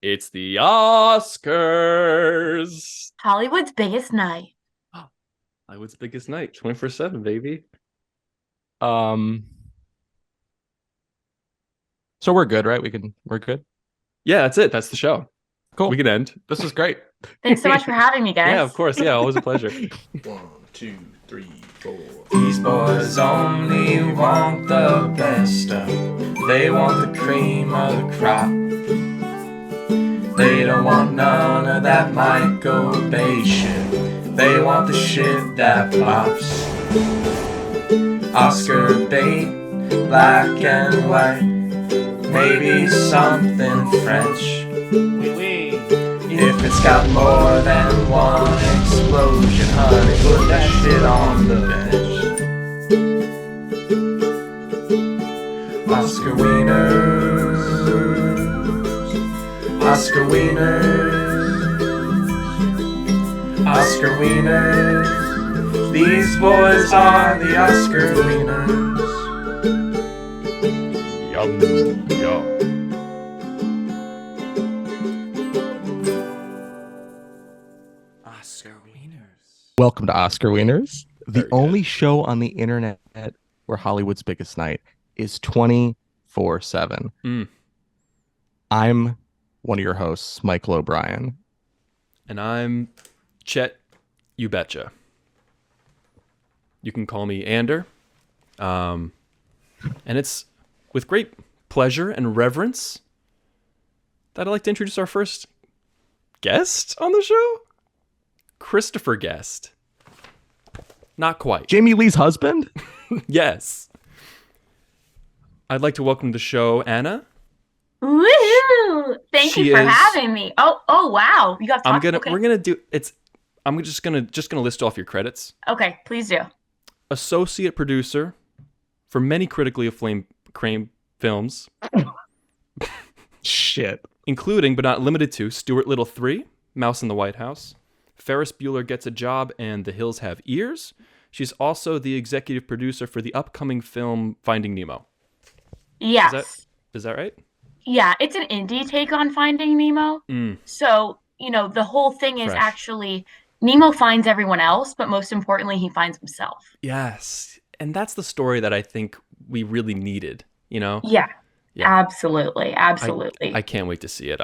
It's the Oscars. Hollywood's biggest night. Hollywood's biggest night, 24/7, baby. Um, So we're good, right? We're good. yeah, that's it. That's the show. We Cool. can end. This is great. Thanks so much for having me, Yeah, guys. of course. Yeah, always a pleasure. 1, 2, 3, 4. These boys only want the best stuff. They want the cream of the crop. They don't want none of that Michael Bay shit. They want the shit that pops. Oscar bait, black and white. Maybe something French. If it's got more than one explosion, honey, put that shit on the bench. Oscar wieners, Oscar wieners, Oscar wieners. These boys are the Oscar wieners. Yum, yum. Oscar wieners. Welcome to Oscar Wieners, the Very only show on the internet where Hollywood's biggest night is 24/7. Mm. I'm one of your hosts, Michael O'Brien. And I'm Chet. You betcha. You can call me Ander. And it's with great pleasure and reverence that I'd like to introduce our first guest on the show. Christopher Guest. Not quite. Jamie Lee's husband? Yes. I'd like to welcome to the show Anna. Woo! Thank She you for is- having me. Oh, wow. You got I'm gonna okay. we're gonna do it's I'm just gonna list off your credits. Okay, please do. Associate producer for many critically acclaimed films, Shit. including but not limited to Stuart Little 3, Mouse in the White House, Ferris Bueller Gets a Job, and The Hills Have Ears. She's also the executive producer for the upcoming film Finding Nemo. Yes. Is that right? Yeah, it's an indie take on Finding Nemo. Mm, So, the whole thing is Fresh. actually Nemo finds everyone else, but most importantly, he finds himself. yes. And that's the story that I think we really needed, you know? Yeah, Yeah. absolutely. Absolutely. I can't wait to see it.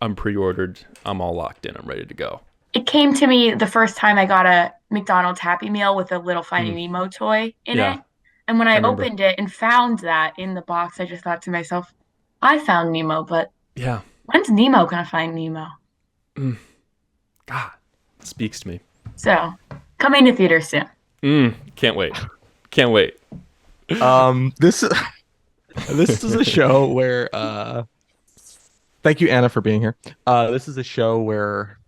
I'm pre-ordered. I'm all locked in. I'm ready to go. It came to me the first time I got a McDonald's Happy Meal with a little Finding Nemo toy in Yeah, it. And when I I remember. opened it and found that in the box, I just thought to myself, I found Nemo, but Yeah. when's Nemo gonna find Nemo? God, it speaks to me. So, coming to theaters soon. Can't wait. Can't wait. This this is a show where thank you, Anna, for being here. This is a show where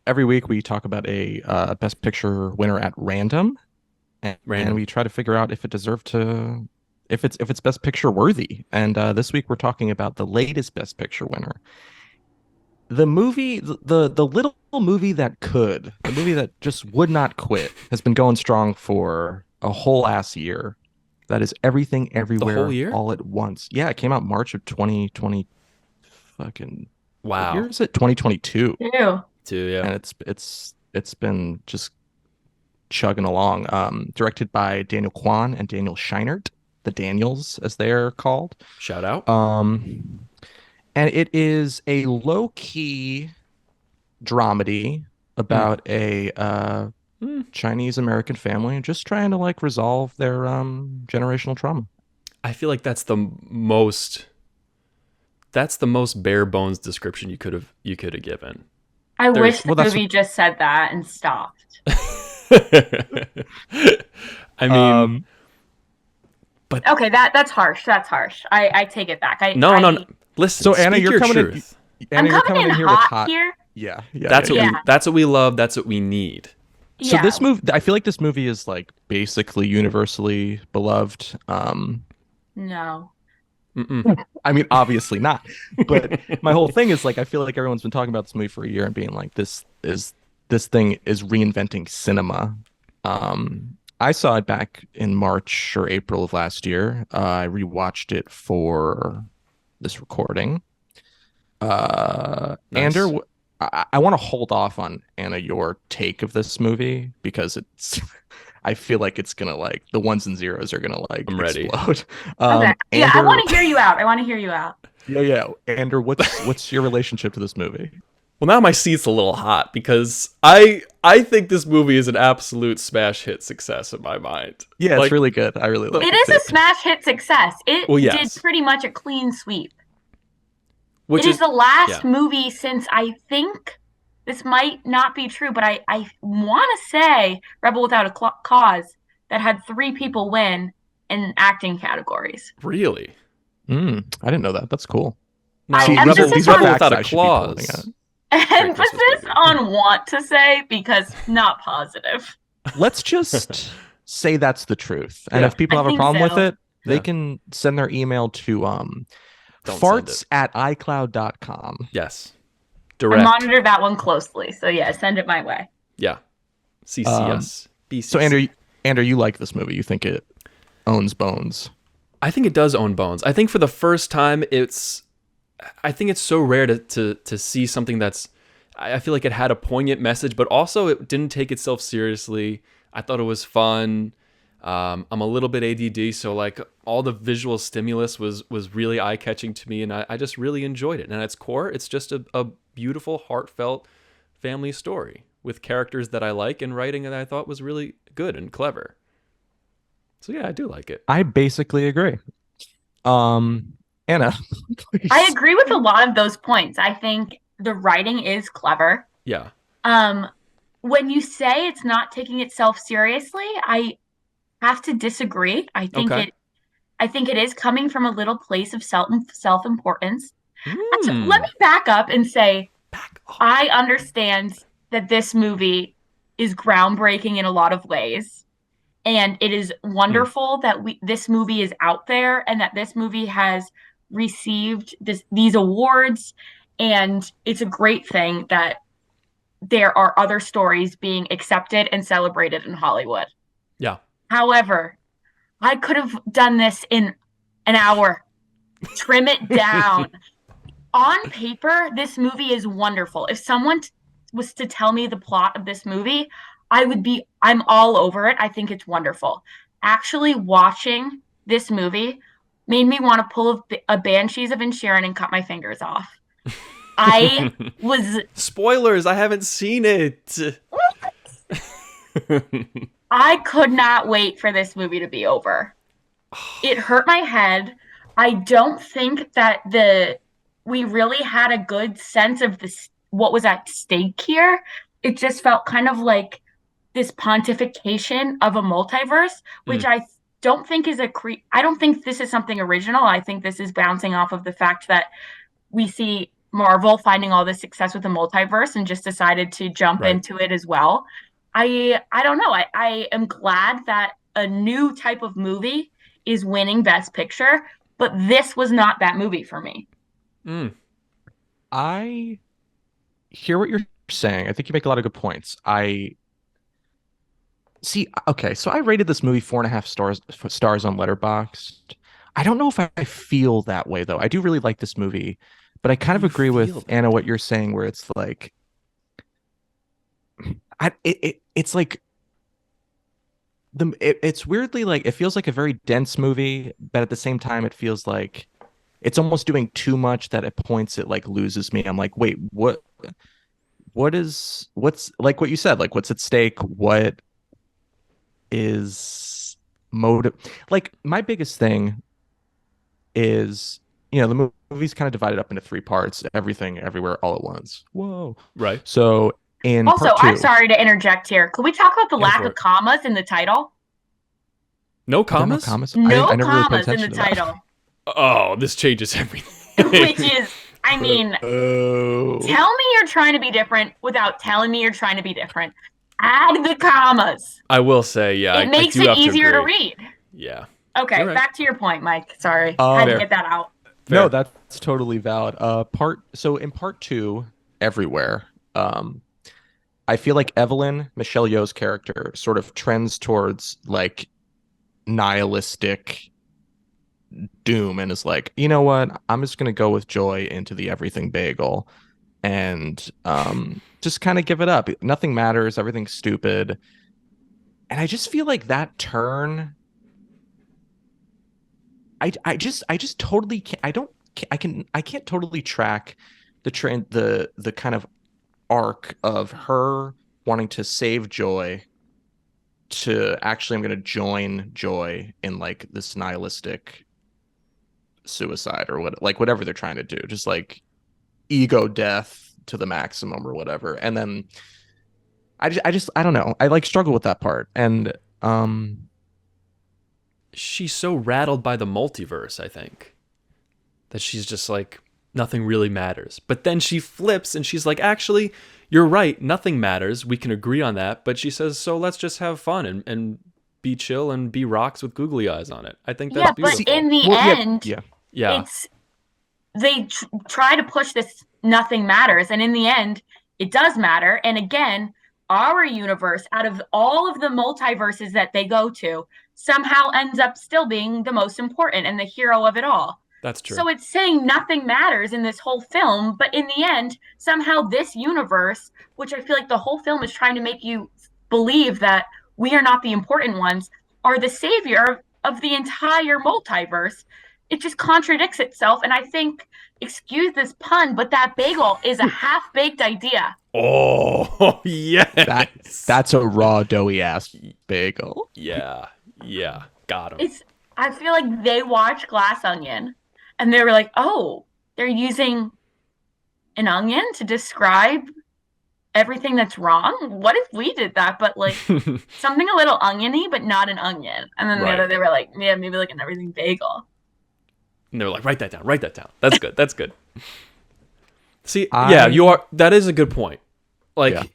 every week we talk about a best picture winner at random, and we try to figure out if it deserved to if it's best picture worthy. And this week we're talking about the latest best picture winner. The movie, the little movie that could, the movie that just would not quit, has been going strong for a whole ass year. That is Everything Everywhere whole year? All at Once. Yeah, it came out March of 2020. Fucking Wow. what year is it? 2022. Ew. Too, yeah. And it's been just chugging along. Directed by Daniel Kwan and Daniel Scheinert, the Daniels as they're called. Shout out. And it is a low-key dramedy about a Chinese American family just trying to like resolve their generational trauma. I feel like that's the most bare bones description you could have given. I There's- wish the well, that's- movie just said that and stopped. I mean, but Okay, that's harsh. That's harsh. I take it back. no. Listen, So Anna, speak you're your coming truth. Anna, I'm you're coming in here with hot here. Yeah. That's yeah. that's what we love. That's what we need. So Yeah. this movie, I feel like this movie is like basically universally beloved. No. Mm-mm. I mean, obviously not. But my whole thing is like, I feel like everyone's been talking about this movie for a year and being like, this thing is reinventing cinema. I saw it back in March or April of last year. I rewatched it for this recording. Nice. Ander, I want to hold off on Anna your take of this movie because it's I feel like it's gonna like the ones and zeros are gonna like I'm ready. explode. Okay. Yeah, I Ander, want to hear you out. I want to hear you out. yeah. Ander, what's your relationship to this movie? Well, now my seat's a little hot because I think this movie is an absolute smash hit success in my mind. Yeah, Like, it's really good. I really like It it. is a smash hit success. It Well, yes. did pretty much a clean sweep. which It is the last yeah. movie since I think this might not be true, but I want to say Rebel Without a Cause that had 3 people win in acting categories. Really. I didn't know that. That's cool. Now, See, Rebel, these Rebel are Without a facts I should be pulling Clause. out. Emphasis movie. on want to say because not positive. Let's just say that's the truth. And Yeah. if people I have a think problem so. with it, they Yeah. can send their email to Don't send farts it. at icloud.com. Yes. I Direct. monitor that one closely. So yeah, send it my way. Yeah. CCS. BCC. So Andrew, you like this movie. You think it owns bones. I think it does own bones. I think for the first time, I think it's so rare to see something that's. I feel like it had a poignant message, but also it didn't take itself seriously. I thought it was fun. I'm a little bit ADD, so like all the visual stimulus was really eye catching to me, and I just really enjoyed it. And at its core, it's just a beautiful, heartfelt family story with characters that I like and writing that I thought was really good and clever. So yeah, I do like it. I basically agree. Anna, please. I agree with a lot of those points. I think the writing is clever. Yeah. When you say it's not taking itself seriously, I have to disagree. I think Okay. it is coming from a little place of self-importance. Actually, Mm. let me back up and say Back off. I understand that this movie is groundbreaking in a lot of ways. And it is wonderful that this movie is out there and that this movie has received these awards. And it's a great thing that there are other stories being accepted and celebrated in Hollywood. Yeah. However, I could have done this in an hour. Trim it down. On paper, this movie is wonderful. If someone was to tell me the plot of this movie, I'm all over it. I think it's wonderful. Actually watching this movie made me want to pull a Banshees of Inisherin and cut my fingers off. I was Spoilers, I haven't seen it. I could not wait for this movie to be over. It hurt my head. I don't think that we really had a good sense of what was at stake here. It just felt kind of like this pontification of a multiverse, which I don't think is I don't think this is something original. I think this is bouncing off of the fact that we see Marvel finding all this success with the multiverse and just decided to jump into it as well. I don't know. I am glad that a new type of movie is winning Best Picture, but this was not that movie for me. I hear what you're saying. I think you make a lot of good points. I see. Okay, so I rated this movie 4.5 stars on Letterboxd. I don't know if I feel that way though. I do really like this movie, but I kind of agree with Anna what you're saying, where it's like, it's like it's weirdly like it feels like a very dense movie, but at the same time it feels like it's almost doing too much that at points it like loses me. I'm like, wait, what's like what you said, like what's at stake? What is motive? Like my biggest thing is, the movie's kind of divided up into 3 parts, everything, everywhere, all at once. Whoa. Right. So in Also, part 2, I'm sorry to interject here. Could we talk about the Go lack for of it. commas in the title? No There are no commas? commas? No I never really paid commas in the attention to that. title. Oh, this changes everything. Which is, I mean, Oh. tell me you're trying to be different without telling me you're trying to be different. Add the commas. I will say, yeah. It makes I do it have easier to agree. read. Yeah. Okay, You're right. back to your point, Mike. Sorry. Had to Fair. get that out. No, Fair. that's totally valid. So in part 2, everywhere, I feel like Evelyn, Michelle Yeoh's character, sort of trends towards like nihilistic doom and is like, you know what? I'm just gonna go with joy into the everything bagel and just kind of give it up. Nothing matters, everything's stupid. And I just feel like that turn, I just totally can't, I can't totally track the kind of arc of her wanting to save Joy to actually I'm going to join Joy in like this nihilistic suicide or what, like whatever they're trying to do, just like ego death to the maximum or whatever. And then I don't know. I like struggle with that part. And She's so rattled by the multiverse, I think, that she's just like, nothing really matters. But then she flips and she's like, actually, you're right, nothing matters. We can agree on that. But she says, so let's just have fun and be chill and be rocks with googly eyes on it. I think that's beautiful. But in the well, end, Yeah. it's they try to push this nothing matters, and in the end, it does matter. And again, our universe, out of all of the multiverses that they go to, somehow ends up still being the most important and the hero of it all. That's true. So it's saying nothing matters in this whole film, but in the end, somehow this universe, which I feel like the whole film is trying to make you believe that we are not the important ones, are the savior of the entire multiverse. It just contradicts itself. And I think, excuse this pun, but that bagel is a half-baked idea. Oh, yes. that's a raw doughy ass bagel. Yeah. Got him. I feel like they watched Glass Onion and they were like, oh, they're using an onion to describe everything that's wrong. What if we did that, but like something a little oniony, but not an onion? And then Right. they were like, yeah, maybe like an everything bagel. And they're like, write that down. That's good. See, you are. That is a good point. Like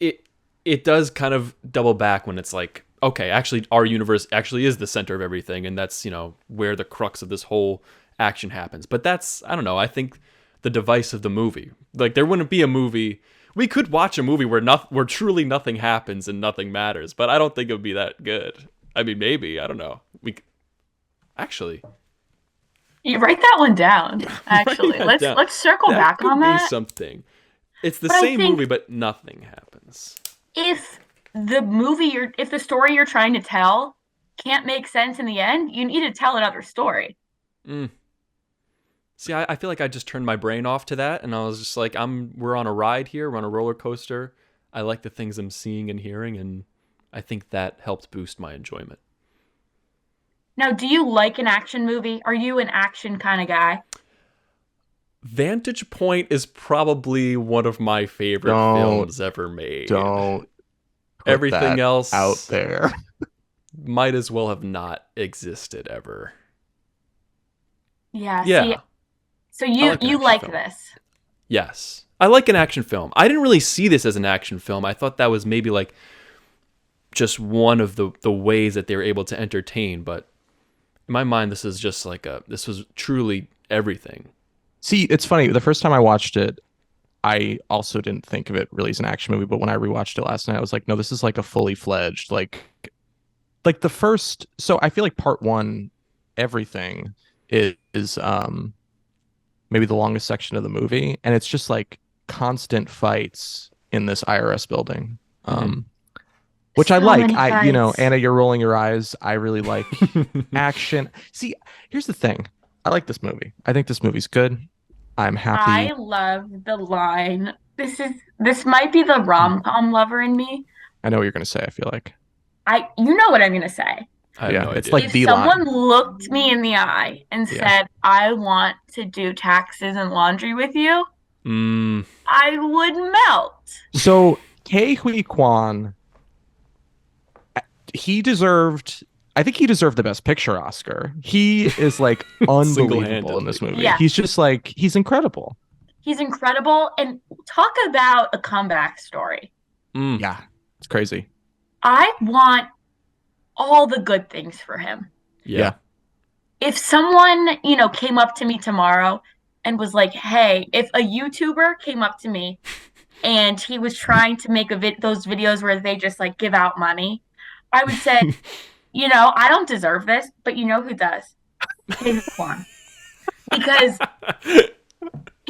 it does kind of double back when it's like, okay, actually, our universe actually is the center of everything, and that's where the crux of this whole action happens. But that's, I don't know. I think the device of the movie, like there wouldn't be a movie. We could watch a movie where truly nothing happens and nothing matters, but I don't think it would be that good. I mean, maybe, I don't know. Actually. You write that one down. Actually, let's circle back on that. Be something. It's the But I same think movie, but nothing happens. if the story you're trying to tell can't make sense in the end, you need to tell another story. See, I feel like I just turned my brain off to that, and I was just like, we're on a ride here, we're on a roller coaster. I like the things I'm seeing and hearing, and I think that helped boost my enjoyment. Now, do you like an action movie? Are you an action kind of guy? Vantage Point is probably one of my favorite films ever made. Don't put Everything that else out there. might as well have not existed ever. Yeah. Yeah. See, so I like an you action like film. this? Yes. I like an action film. I didn't really see this as an action film. I thought that was maybe like just one of the ways that they were able to entertain, but in my mind, this is just like this was truly everything. See, it's funny. The first time I watched it, I also didn't think of it really as an action movie, but when I rewatched it last night, I was like, no, this is like a fully fledged, like the first. So I feel like part one, everything is maybe the longest section of the movie, and it's just like constant fights in this IRS building. Which I So like. many fights. Anna, you're rolling your eyes. I really like action. See, here's the thing. I like this movie. I think this movie's good. I'm happy. I love the line. This might be the rom-com lover in me. I know what you're gonna say, I feel like. You know what I'm gonna say. I have Yeah, no it's idea. like If the someone line. looked me in the eye and Yeah. said, I want to do taxes and laundry with you, I would melt. So Ke Huy Quan, I think he deserved the Best Picture Oscar. He is like unbelievable in this movie. Yeah. He's just like, he's incredible. He's incredible. And talk about a comeback story. Yeah, it's crazy. I want all the good things for him. Yeah. If someone, came up to me tomorrow and was like, hey, if a YouTuber came up to me and he was trying to make those videos where they just like give out money, I would say, I don't deserve this, but you know who does? James Wan. Because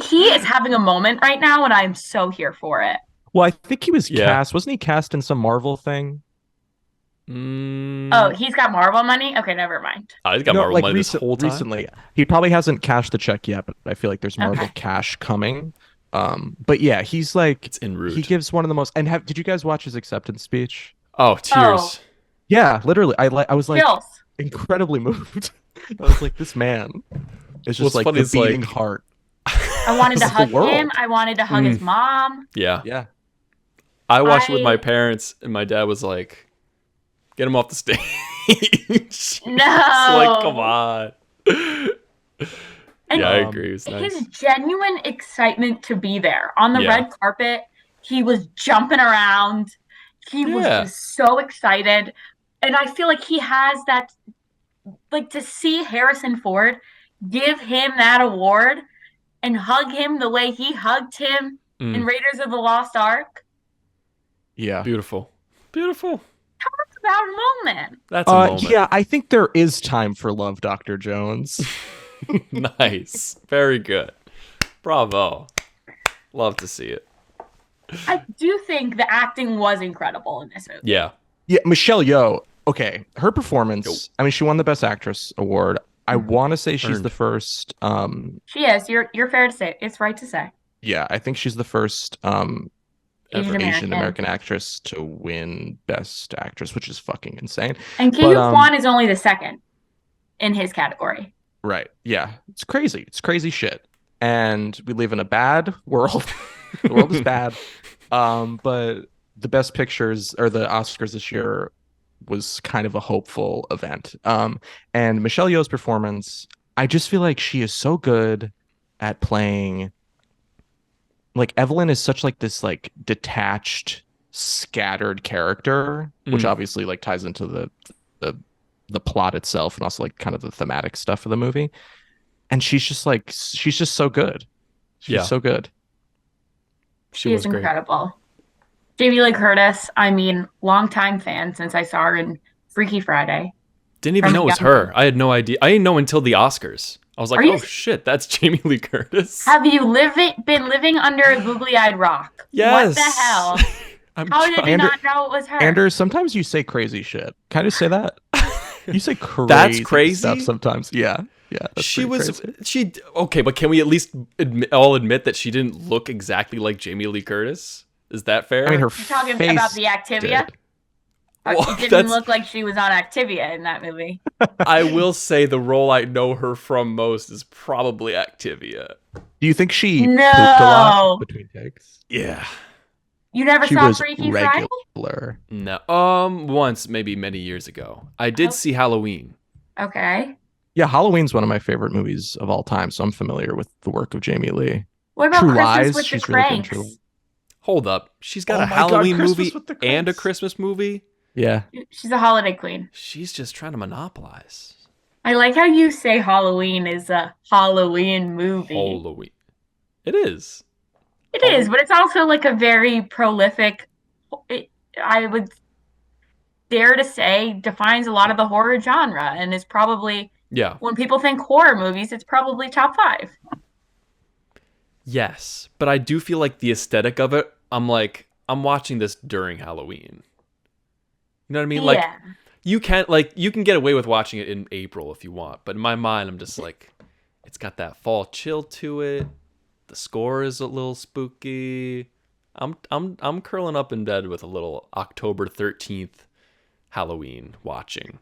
he is having a moment right now, and I'm so here for it. Well, I think he was Yeah. cast. Wasn't he cast in some Marvel thing? Oh, he's got Marvel money? Okay, never mind. He's got No, Marvel like money this whole time. recently. He probably hasn't cashed the check yet, but I feel like there's Marvel Okay. cash coming. But yeah, he's like It's en he route. gives one of the most. And did you guys watch his acceptance speech? Oh, tears. Yeah, literally. I was like Chills. incredibly moved. I was like, this man is just What's like funny the is, like- beating heart. I wanted to Of the hug him. world. I wanted to hug his mom. Yeah. Yeah. I watched it with my I- parents, and my dad was like, "Get him off the stage." No. It's like, come on. And Yeah, I agree. It was his nice. genuine excitement to be there on the Yeah. red carpet, he was jumping around. He was Yeah. just so excited. And I feel like he has that, like, to see Harrison Ford give him that award and hug him the way he hugged him in Mm, Raiders of the Lost Ark. Yeah. beautiful. Beautiful. It's about a moment. That's a moment. Yeah, I think there is time for love, Dr. Jones. Nice. Very good. Bravo. Love to see it. I do think the acting was incredible in this movie. Yeah. Yeah, Michelle Yeoh. Okay, her performance. Yo. I mean, she won the Best Actress award. I Mhm. want to say she's Earned. the first. She is. You're fair to say. It's right to say. Yeah, I think she's the first Asian Asian American. American actress to win Best Actress, which is fucking insane. And King But, of Kwan is only the second in his category. Right? Yeah, it's crazy. It's crazy shit. And we live in a bad world. The world is bad. But the Best Pictures or the Oscars this year was kind of a hopeful event. And Michelle Yeoh's performance, I just feel like she is so good at playing. Like Evelyn is such like this like detached, scattered character, which Mm. obviously like ties into the plot itself and also like kind of the thematic stuff of the movie. And she's just so good. She's Yeah. so good. She She was is great. incredible. Jamie Lee Curtis, I mean, longtime fan since I saw her in Freaky Friday. Didn't even From know it was young- her. I had no idea. I didn't know until the Oscars. I was like, Are you- oh shit, that's Jamie Lee Curtis. Have you been living under a googly-eyed rock? Yes. What the hell? I'm How did you Ander- not know it was her? Anders, sometimes you say crazy shit. Can I just say that? You say crazy That's crazy? stuff sometimes. Yeah. Yeah. That's She pretty was crazy. okay, but can we at least all admit that she didn't look exactly like Jamie Lee Curtis? Is that fair? I mean, her You're talking face about the Activia? did. Well, It didn't that's- look like she was on Activia in that movie. I will say the role I know her from most is probably Activia. Do you think she No. pooped a lot between takes? Yeah. You never She saw was Freaky Friday? regular. No. Once, maybe many years ago. I did Oh. see Halloween. Okay. Yeah, Halloween's one of my favorite movies of all time, so I'm familiar with the work of Jamie Lee. What about True Christmas Lies, with she's the really good in Cranks? True- Hold up. She's got Oh a my God, Halloween Christmas movie with the and a Cranks. Christmas movie. Yeah. She's a holiday queen. She's just trying to monopolize. I like how you say Halloween is a Halloween movie. Halloween. It is. It is, but it's also like a very prolific, I would dare to say, defines a lot of the horror genre and is probably, Yeah. when people think horror movies, it's probably top 5. Yes. But I do feel like the aesthetic of it, I'm like, I'm watching this during Halloween. You know what I mean? Like Yeah. you can get away with watching it in April if you want, but in my mind I'm just like, it's got that fall chill to it. The score is a little spooky. I'm curling up in bed with a little October 13th Halloween watching.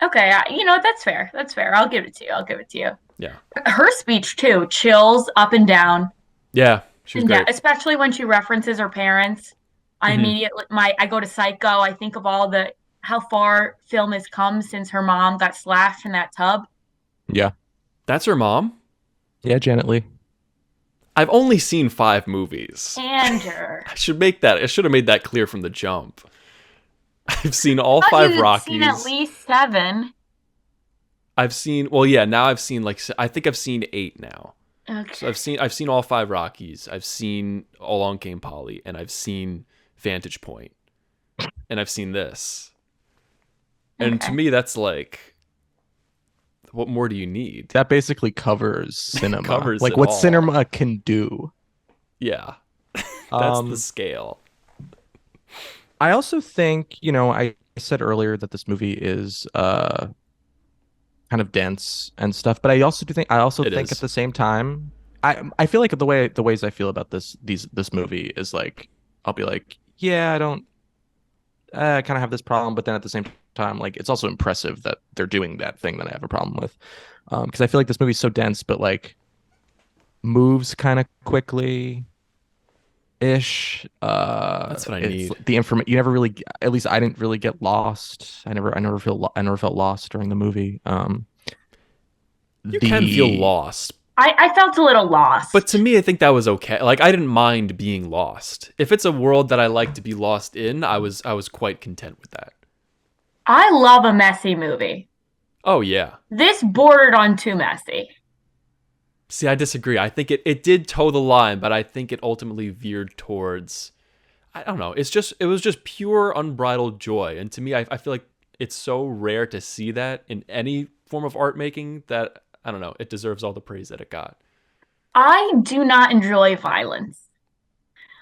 Okay, you know, that's fair. That's fair. I'll give it to you. Yeah. Her speech, too, chills up and down. Yeah, she was And great. especially when she references her parents. I Mhm. immediately, I go to Psycho. I think of how far film has come since her mom got slashed in that tub. Yeah. That's her mom? Yeah, Janet Leigh. I've only seen 5 movies. Andrew. I should have made that clear from the jump. I've seen all I thought 5 you had Rockies. seen at least 7. Now I've seen I think I've seen 8 now. Okay. So I've seen all 5 Rockies. I've seen Along Came Polly, and I've seen Vantage Point, and I've seen this. And to Okay. me, that's like, what more do you need? That basically covers cinema. Covers like it what all. cinema can do. Yeah. That's the Um, scale. I also think, I said earlier that this movie is kind of dense and stuff, but I also It think at is. the same time, I feel like the ways I feel about this movie is like I'll be like, yeah, I don't kind of have this problem, but then at the same time, like it's also impressive that they're doing that thing that I have a problem with. Because I feel like this movie's so dense, but like moves kind of quickly ish. That's what I It's need. the information you never really, at least I didn't really get lost. I never felt lost during the movie. You can feel The lost. I felt a little lost. But to me, I think that was okay. Like I didn't mind being lost. If it's a world that I like to be lost in, I was quite content with that. I love a messy movie. Oh yeah. This bordered on too messy. See, I disagree. I think it did toe the line, but I think it ultimately veered towards I don't know. It was just pure unbridled joy. And to me, I feel like it's so rare to see that in any form of art making that I don't know, it deserves all the praise that it got. I do not enjoy violence.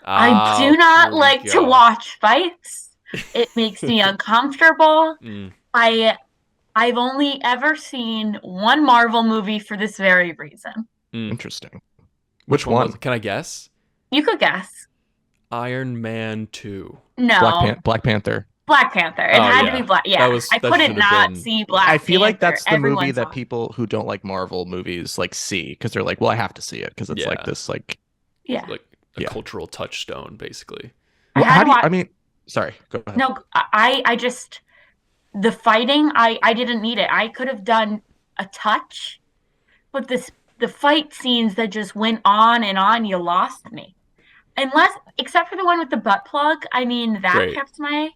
I Ah, do not here we like to go. watch fights. It makes me uncomfortable. Mm. I've only ever seen one Marvel movie for this very reason. interesting. Which Which one? was it? Can I guess? You could guess. Iron Man 2. No, Black Panther. Black Panther. It Oh, had yeah. to be Black. Yeah, I That couldn't should have not been- see Black I feel like Panther. that's the movie Everyone that saw it. people who don't like Marvel movies like see because they're like, well, I have to see it because it's like Yeah. this like. Yeah. Like a Yeah. cultural touchstone, basically. I Well, had how to do you? watch. I mean, sorry. Go ahead. No, I just the fighting. I didn't need it. I could have done a touch, but the fight scenes that just went on and on. You lost me. Unless, except for the one with the butt plug. I mean, that Great. kept my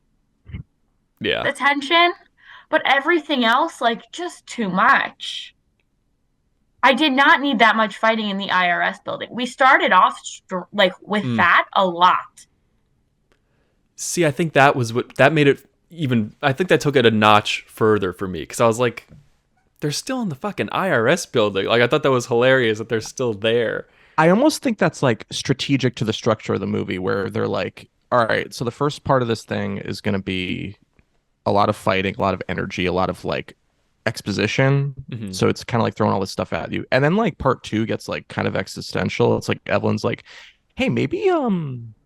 Yeah. attention. But everything else, like, just too much. I did not need that much fighting in the IRS building. We started off like with Mm. that a lot. See, I think that was that made it even. I think that took it a notch further for me because I was like, they're still in the fucking IRS building. Like, I thought that was hilarious that they're still there. I almost think that's like strategic to the structure of the movie where they're like, all right, so the first part of this thing is going to be a lot of fighting, a lot of energy, a lot of like exposition. Mhm. So it's kind of like throwing all this stuff at you. And then like part two gets like kind of existential. It's like Evelyn's like, hey, maybe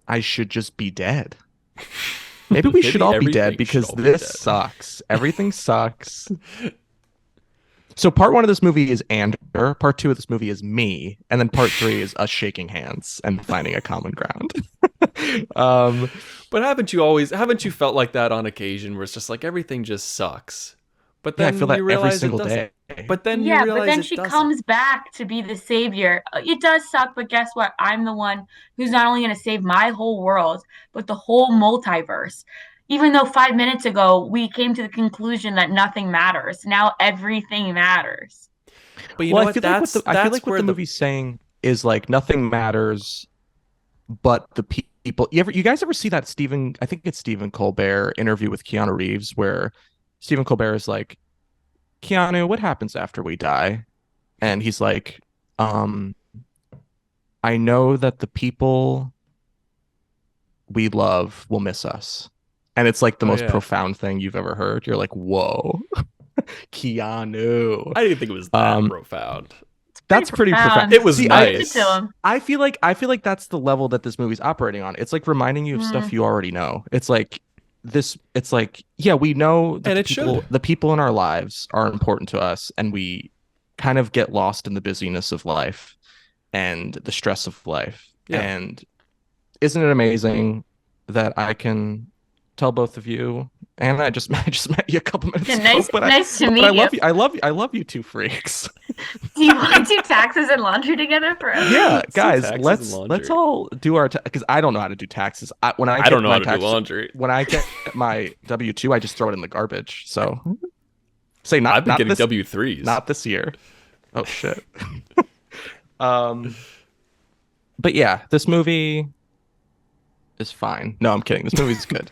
I should just be dead. Maybe we should Maybe all be everything dead should because all be this dead. sucks. Everything sucks. So part one of this movie is Ander, part two of this movie is me, and then part three is us shaking hands and finding a common ground. But haven't you felt like that on occasion where it's just like everything just sucks? But Yeah, I then feel that you every realize single it doesn't. day. But then Yeah, you realize but then it she doesn't. comes back to be the savior. It does suck, but guess what? I'm the one who's not only going to save my whole world, but the whole multiverse. Even though 5 minutes ago we came to the conclusion that nothing matters, now everything matters. But you Well, know I feel what? like That's what the where movie's saying is like nothing matters, but the people. You guys ever see that I think it's Stephen Colbert interview with Keanu Reeves where Stephen Colbert is like, Keanu, what happens after we die? And he's like, I know that the people we love will miss us. And it's like the Oh, most yeah. profound thing you've ever heard. You're like, whoa, Keanu. I didn't think it was that Um, profound. That's pretty profound. It was See, nice. To him. I feel like that's the level that this movie's operating on. It's like reminding you of stuff you already know. It's like yeah, we know that And it should. the people in our lives are important to us and we kind of get lost in the busyness of life and the stress of life. Yeah. And isn't it amazing that I can tell both of you, and I just met you a couple minutes Yeah, ago, nice to but meet I you. love you. I love you two freaks. Do you want to do taxes and laundry together forever? Yeah, Let's do guys, taxes and let's laundry. all do our because I don't know how to do taxes. When I I get don't know my how to do taxes, laundry. when I get my W-2, I just throw it in the garbage. So say not I've been not getting this W3s. not this year. Oh shit. But yeah, this movie is fine. No, I'm kidding. This movie's good.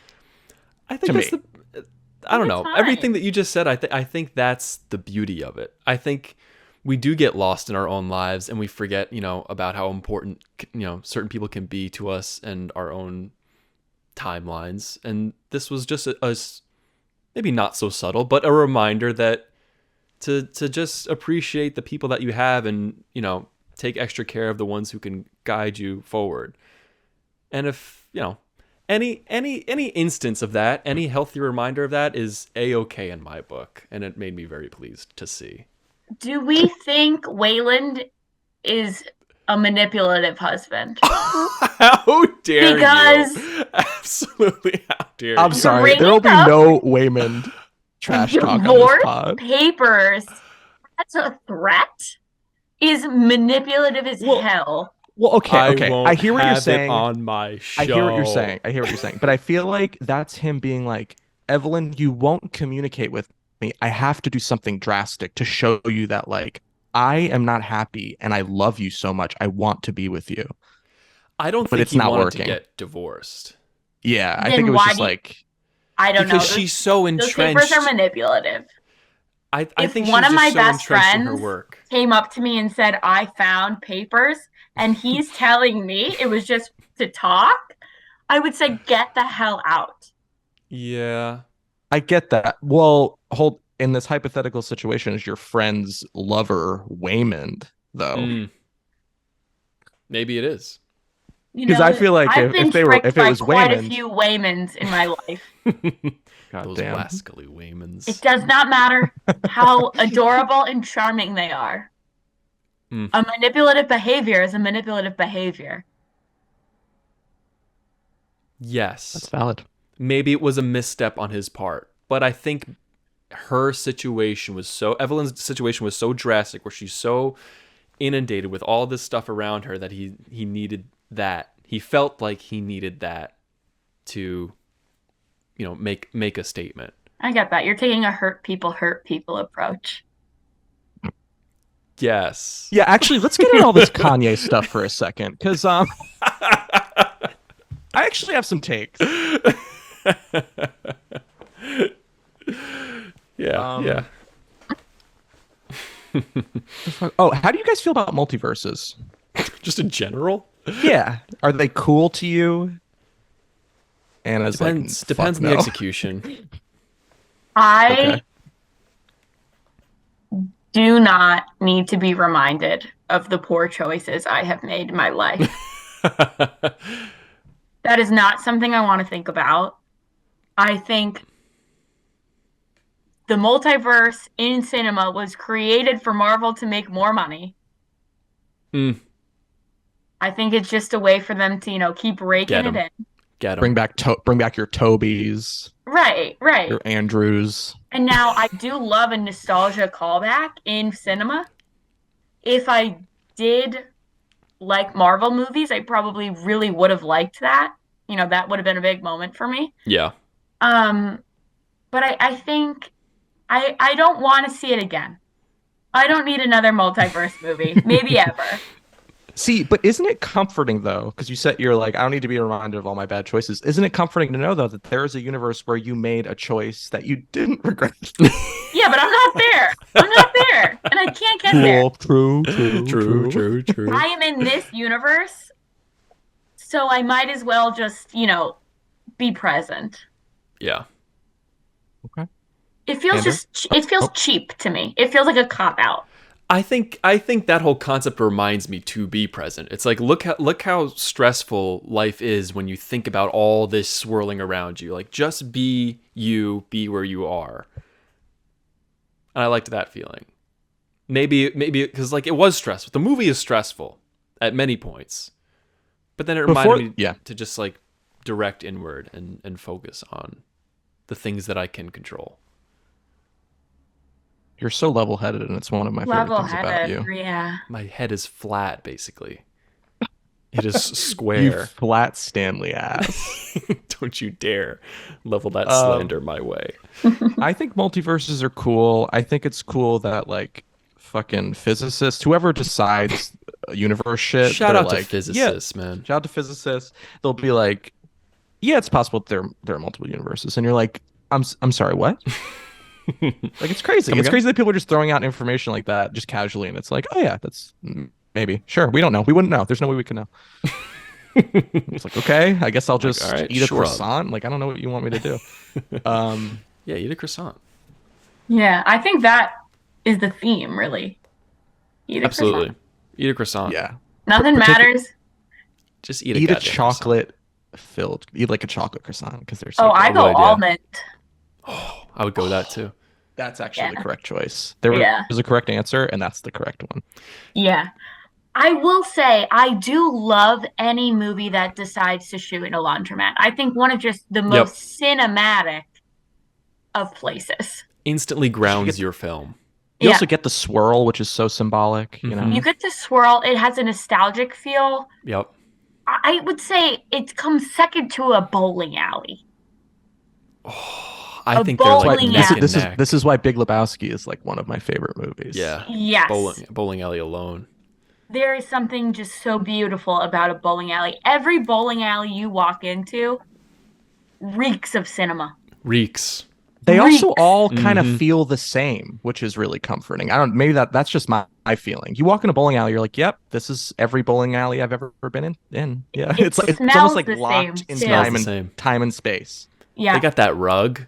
I think to that's me. I don't It's know. fine. Everything that you just said, I think that's the beauty of it. I think we do get lost in our own lives and we forget, about how important, certain people can be to us and our own timelines. And this was just a maybe not so subtle, but a reminder that to just appreciate the people that you have and, take extra care of the ones who can guide you forward. And if, any instance of that, any healthy reminder of that is a-okay in my book, and it made me very pleased to see. Do we think Wayland is a manipulative husband? How dare Because you? Absolutely, how dare I'm you? sorry. There will be no Waymond trash talk on this divorce pod. papers, that's a threat, is manipulative as Well, hell. Well, okay. won't I hear what you're have saying. it on my show. I hear what you're saying. But I feel like that's him being like, Evelyn, you won't communicate with me. I have to do something drastic to show you that, like, I am not happy and I love you so much. I want to be with you. I don't But think it's he not wanted working. to get divorced. Yeah, I Then think it was why just do you- like, I don't know. Because she's so Those entrenched. papers are manipulative. I If think one she's of my just so best entrenched in her friends work. came up to me and said, I found papers, and he's telling me it was just to talk, I would say, get the hell out. Yeah. I get that. Well, in this hypothetical situation, is your friend's lover Waymond, though? Mm. Maybe it is. Because I feel like I've been if it tricked was by quite a Waymond, few Waymonds in my life. God Those damn. rascally Waymans. It does not matter how adorable and charming they are. Mm. A manipulative behavior is a manipulative behavior. Yes. That's valid. Maybe it was a misstep on his part, but I think Evelyn's situation was so drastic, where she's so inundated with all this stuff around her that he needed that. He felt like he needed that to, make a statement. I get that. You're taking a hurt people approach. Yes. Yeah, actually, let's get into all this Kanye stuff for a second, because I actually have some takes. Yeah. Oh, how do you guys feel about multiverses? Just in general? Yeah, are they cool to you? Anna's Depends like, on fuck the no. execution. I do not need to be reminded of the poor choices I have made in my life. That is not something I want to think about. I think the multiverse in cinema was created for Marvel to make more money. Mm. I think it's just a way for them to, keep raking Get it 'em. in. Get him. Bring back your Tobys, Right. your Andrews. And now I do love a nostalgia callback in cinema. If I did like Marvel movies, I probably really would have liked that. That would have been a big moment for me. Yeah. But I think I don't want to see it again. I don't need another multiverse movie, maybe ever. See, but isn't it comforting though? Because you said you're like, I don't need to be reminded of all my bad choices. Isn't it comforting to know though that there is a universe where you made a choice that you didn't regret? Yeah, but I'm not there. I'm not there, and I can't get there. True. I am in this universe, so I might as well just, be present. Yeah. Okay. It feels Andrew? cheap to me. It feels like a cop out. I think that whole concept reminds me to be present. It's like look how stressful life is when you think about all this swirling around you. Like just be you, be where you are. And I liked that feeling. Maybe because like it was stressful. The movie is stressful at many points, but then it reminded me to just like direct inward and focus on the things that I can control. You're so level-headed, and it's one of my favorite things about you. Yeah. My head is flat, basically. It is You square. flat Stanley ass. Don't you dare level that slander my way. I think multiverses are cool. I think it's cool that like fucking physicists, whoever decides universe shit, Shout they're out to like, physicists, man. Shout out to physicists. They'll be like, yeah, it's possible there are multiple universes, and you're like, I'm sorry, what? Like, it's crazy. Come It's again? crazy that people are just throwing out information like that just casually, and it's like, oh yeah, that's maybe sure. We don't know. We wouldn't know. There's no way we can know. It's like, okay, I guess I'll just all right, eat a shrug. croissant. Like, I don't know what you want me to do. Yeah, eat a croissant. Yeah, I think that is the theme, really. Eat a Absolutely. croissant. Eat a croissant. Yeah, Nothing matters. Just eat a eat a goddamn chocolate filled. Eat like a chocolate croissant because there's. Oh, Like, I go would, yeah. almond. croissant. I would go with that too. that's actually the Yeah. correct choice. There Yeah. was a correct answer, and that's the correct one. Yeah. I will say I do love any movie that decides to shoot in a laundromat. I think one of just the most cinematic of places. Instantly grounds get- your film. You Yeah. also get the swirl, which is so symbolic. You know, Mhm. You get to swirl. It has a nostalgic feel. Yep. I would say it comes second to a bowling alley. I A think they're like bowling neck alley. and this is neck. this is why Big Lebowski is like one of my favorite movies. Yeah. Yes. Bowling alley alone. There is something just so beautiful about a bowling alley. Every bowling alley you walk into reeks of cinema. Reeks. They also Reeks. all kind of Mhm. feel the same, which is really comforting. I don't maybe that's just my feeling. You walk in a bowling alley, you're like, yep, this is every bowling alley I've ever been in. Yeah. It It's smells almost like the locked same, in too. Smells time the and same. time and space. Yeah. They got that rug.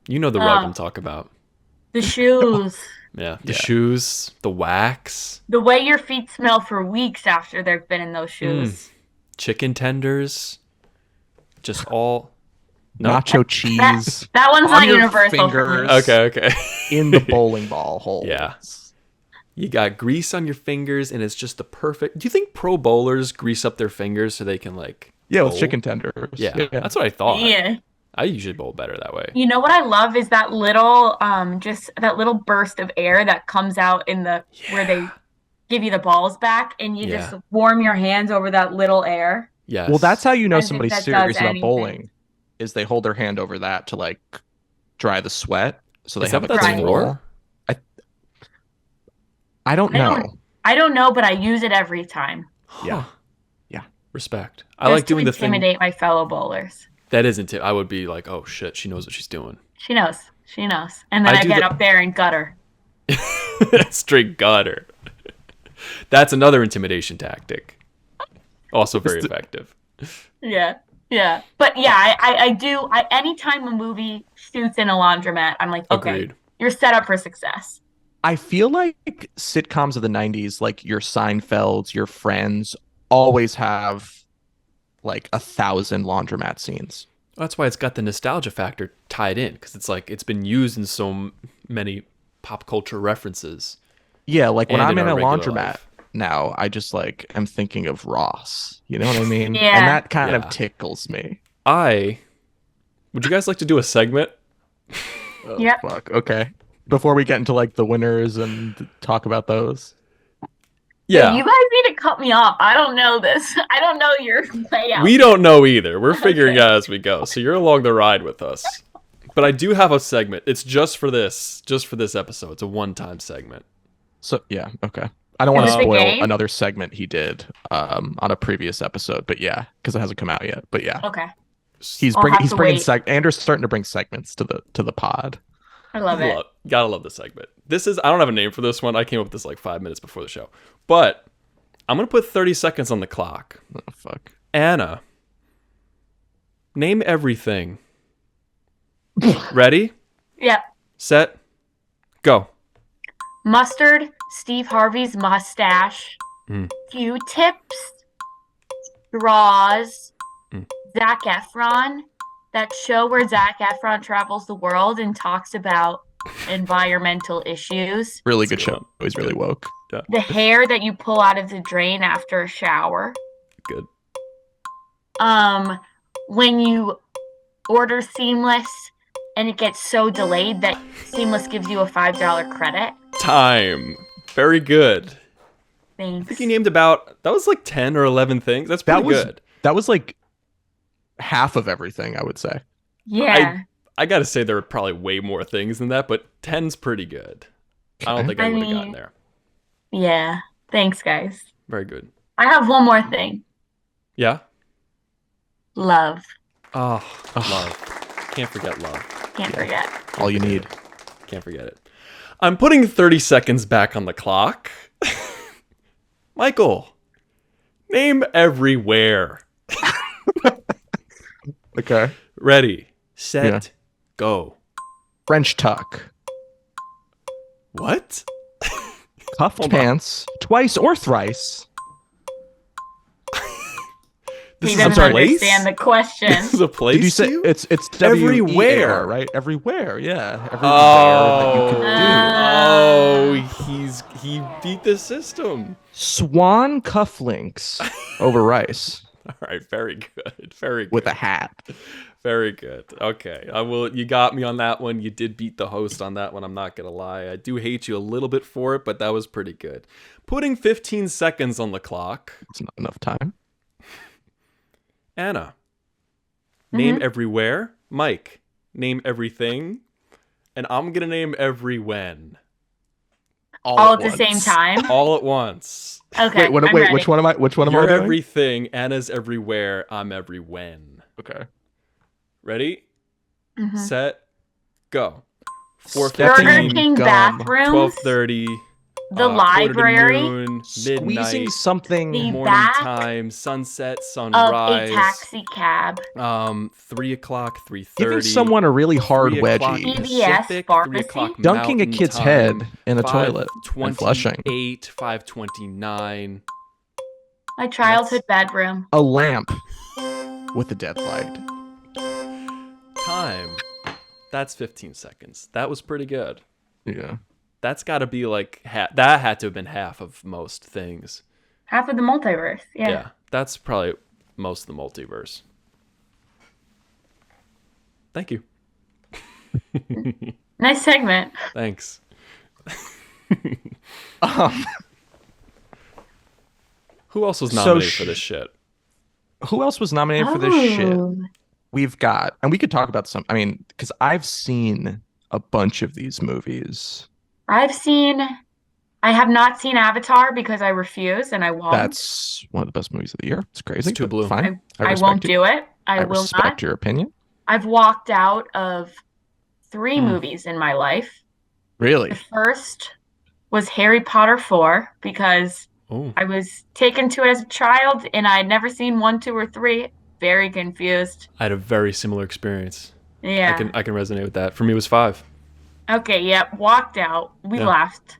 You know the rug Oh. I'm talking about. The shoes. Yeah. The Yeah. shoes, the wax, The way your feet smell for weeks after they've been in those shoes. chicken tenders, just all. No. Nacho cheese That one's on not your universal for me. fingers. Okay. in the bowling ball hole. Yeah. You got grease on your fingers, and it's just the perfect. Do you think pro bowlers grease up their fingers so they can like? Yeah, with bowl? chicken tenders. Yeah, that's what I thought. Yeah. I usually bowl better that way. You know what I love is that little just that little burst of air that comes out in the where they give you the balls back and you Yeah. just warm your hands over that little air. Yes. Well, that's how you know I think somebody's that serious does about anything. bowling, is they hold their hand over that to like dry the sweat, so they Is have that a what that's clean for? roll. I don't I know. I don't know, but I use it every time. Yeah. Huh. Yeah. Respect. I Just like to doing the thing intimidate my fellow bowlers. that isn't it. I would be like, oh shit, she knows what she's doing. She knows. She knows. And then I I do get the- up there and gut her. Straight gutter. That's another intimidation tactic. Also very effective. Yeah. Yeah. But yeah, I do. Anytime a movie shoots in a laundromat, I'm like, okay, Agreed. you're set up for success. I feel like sitcoms of the 90s, like your Seinfelds, your Friends, always have like 1,000 laundromat scenes. That's why it's got the nostalgia factor tied in, because it's like it's been used in so many pop culture references. Yeah, like when And I'm in in a our regular laundromat life. now, I just like am thinking of Ross. You know what I mean? Yeah. And that kind Yeah. of tickles me. Would you guys like to do a segment? Oh, Yep. fuck. Okay. Before we get into like the winners and talk about those. Yeah. You guys need to cut me off. I don't know this. I don't know your layout. We don't know either. We're figuring Okay. out as we go. So you're along the ride with us. But I do have a segment. It's just for this episode. It's a one-time segment. So yeah, okay. I don't want Is to it a spoil game? another segment he did on a previous episode, but yeah, because it hasn't come out yet. But yeah, Okay. he's I'll bringing have to wait. Andrew's starting to bring segments to the pod. I love it. Gotta love this segment. This is, I don't have a name for this one. I came up with this like 5 minutes before the show. But I'm going to put 30 seconds on the clock. Oh fuck. Anna, name everything. Ready, Yep. set, go. Mustard, Steve Harvey's mustache, Mm. Q-tips, straws, Mm. Zac Efron, that show where Zac Efron travels the world and talks about environmental issues, Really good That's a good show. He's really woke. the hair that you pull out of the drain after a shower, Good. when you order Seamless and it gets so delayed that Seamless gives you a $5 credit. Time. Very good. I Thanks. think you named about, that was like 10 or 11 things. That's pretty good. That was like half of everything, I would say. Yeah. I gotta say there are probably way more things than that, but 10's pretty good. I don't think I I would have gotten mean- there. Yeah. Thanks, guys. Very good. I have one more thing. Yeah? Love. Oh, love. Can't forget love. Can't forget. All you need. Can't forget it. I'm putting 30 seconds back on the clock. Michael, name everywhere. Okay. Ready, set, Yeah. go. French tuck. What? Cuffed Hold on. pants. Twice or thrice. This He is a doesn't place? understand the question. This is a place Did you say to you? it's Everywhere. WER, right? Everywhere, yeah. Everywhere that you can He beat the system. do. Swan cufflinks over rice All right, very good. Very good. with a hat. Very good. Okay. You got me on that one. You did beat the host on that one. I'm not going to lie. I do hate you a little bit for it, but that was pretty good. Putting 15 seconds on the clock. It's not enough time. Anna. Name everywhere. Mike. Name everything. And I'm going to name every when. All at the same time. All at once. Okay. Wait, I'm ready. which one am I You're doing? everything. Anna's everywhere. I'm every when. Okay. Ready? Mhm. Set. Go. Burger 4:15. King gum. bathrooms. 12:30. The library. Noon, Squeezing midnight. something. The Morning back time. Sunset. Of Sunrise. a taxi cab. 3 o'clock. 3:30. Giving someone a really hard 3 o'clock wedgie. PBS Pacific, pharmacy? 3 o'clock Dunking a Mountain kid's time, head in a toilet 5:28, and flushing. 5:29. My childhood bedroom. A lamp with a dead light. Time. That's 15 seconds. That was pretty good. Yeah. That's got to be like that had to have been half of most things. Half of the multiverse. Yeah. Yeah, that's probably most of the multiverse. Thank you. Nice segment. Thanks. Who else was nominated for this shit? Who else was nominated for this shit? Oh. We've got, and we could talk about some. I mean, because I've seen a bunch of these movies. I have not seen Avatar because I refuse and I won't. That's one of the best movies of the year. It's crazy. It's too but blue. Fine. I won't do it. I will respect not. your opinion. I've walked out of 3 movies in my life. Really? The first was Harry Potter 4 because Oh, I was taken to it as a child and I had never seen 1, 2, or 3. Very confused. I had a very similar experience. Yeah. I can resonate with that. For me, it was 5. Okay, yep. Walked out. We Yeah. left.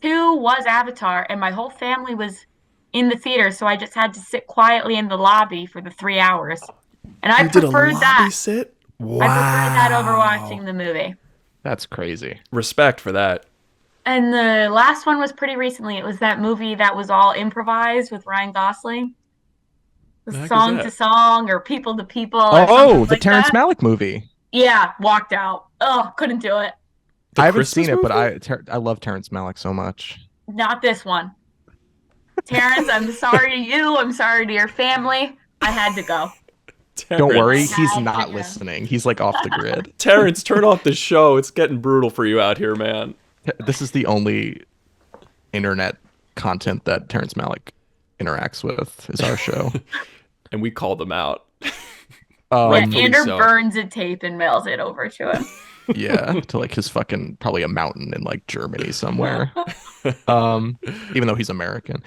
2 was Avatar, and my whole family was in the theater, so I just had to sit quietly in the lobby for the 3 hours. And I preferred that. Sit? Wow. I preferred that over watching the movie. That's crazy. Respect for that. And the last one was pretty recently. It was that movie that was all improvised with Ryan Gosling. The heck is Song that? to Song or People to People. Or Oh, something the like Terrence that. Malick movie. Yeah, walked out. Oh, couldn't do it. The I haven't Christmas seen it, but movie? I love Terrence Malick so much. Not this one. Terrence, I'm sorry to you. I'm sorry to your family. I had to go. Don't worry, Terrence. he's not listening. He's like off the grid. Terrence, turn off the show. It's getting brutal for you out here, man. This is the only internet content that Terrence Malick interacts with is our show. And we called them out. Yeah, Rightfully Andrew so. burns a tape and mails it over to him. Yeah, to like his fucking probably a mountain in like Germany somewhere. Even though he's American.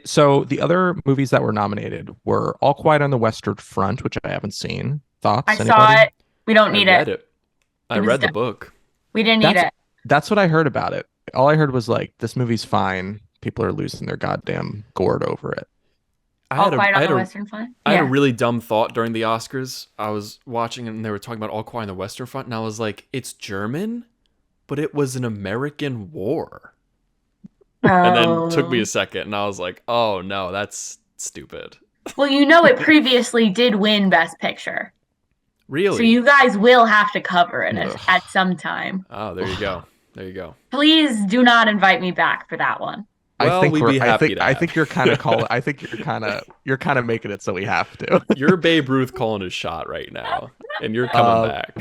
So the other movies that were nominated were All Quiet on the Western Front, which I haven't seen. Thoughts? I Anybody? saw it. We don't need I read it. it. I It was read the done. book. We didn't need it. That's what I heard about it. All I heard was like, this movie's fine. People are losing their goddamn gourd over it. All Quiet on the Western Front? I had a Yeah. really dumb thought during the Oscars. I was watching and they were talking about All Quiet on the Western Front, and I was like, it's German, but it was an American war. And then took me a second, and I was like, oh no, that's stupid. Well, you know it previously did win Best Picture. Really? So you guys will have to cover it Ugh. at some time. Oh, there you go. There you go. Please do not invite me back for that one. Well, I think we'd be happy to I have. think you're kind of calling. I think you're kind of making it so we have to. You're Babe Ruth calling his shot right now, and you're coming back.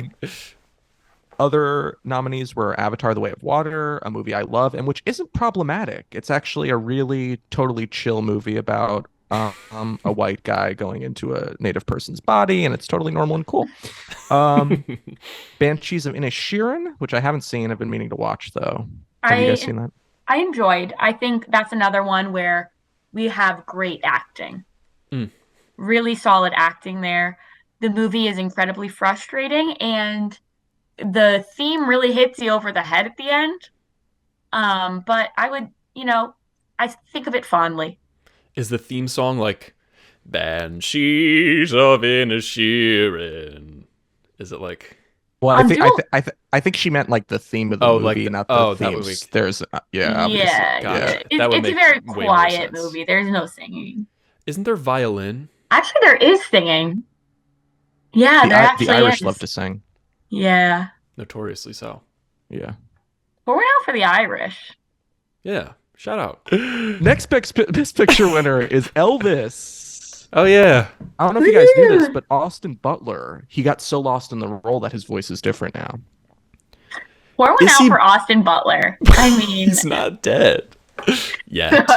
Other nominees were Avatar: The Way of Water, a movie I love and which isn't problematic. It's actually a really totally chill movie about a white guy going into a native person's body, and it's totally normal and cool. Banshees of Inisherin, which I haven't seen. I've been meaning to watch though. Have you guys I seen that? I enjoyed. I think that's another one where we have great acting. Mm. Really solid acting there. The movie is incredibly frustrating and the theme really hits you over the head at the end. But I would, I think of it fondly. Is the theme song like Banshees of Inisherin? Is it like Well, Dual- I think she meant like the theme of the Oh, like movie, the- not the oh, that would themes. make- There's yeah, obviously. Yeah, Gotcha. yeah. That would It's a make very way more quiet sense. movie. There's no singing. Isn't there violin? Actually, there is singing. Yeah, there The actually Irish is. love to sing. Yeah. Notoriously so. Yeah. Pour one out for the Irish. Yeah. Shout out. Next best picture winner is Elvis. Oh yeah. I don't know if you guys knew this, Woo! but Austin Butler, he got so lost in the role that his voice is different now. Pour one Is out he- for Austin Butler. I mean, He's not dead yet.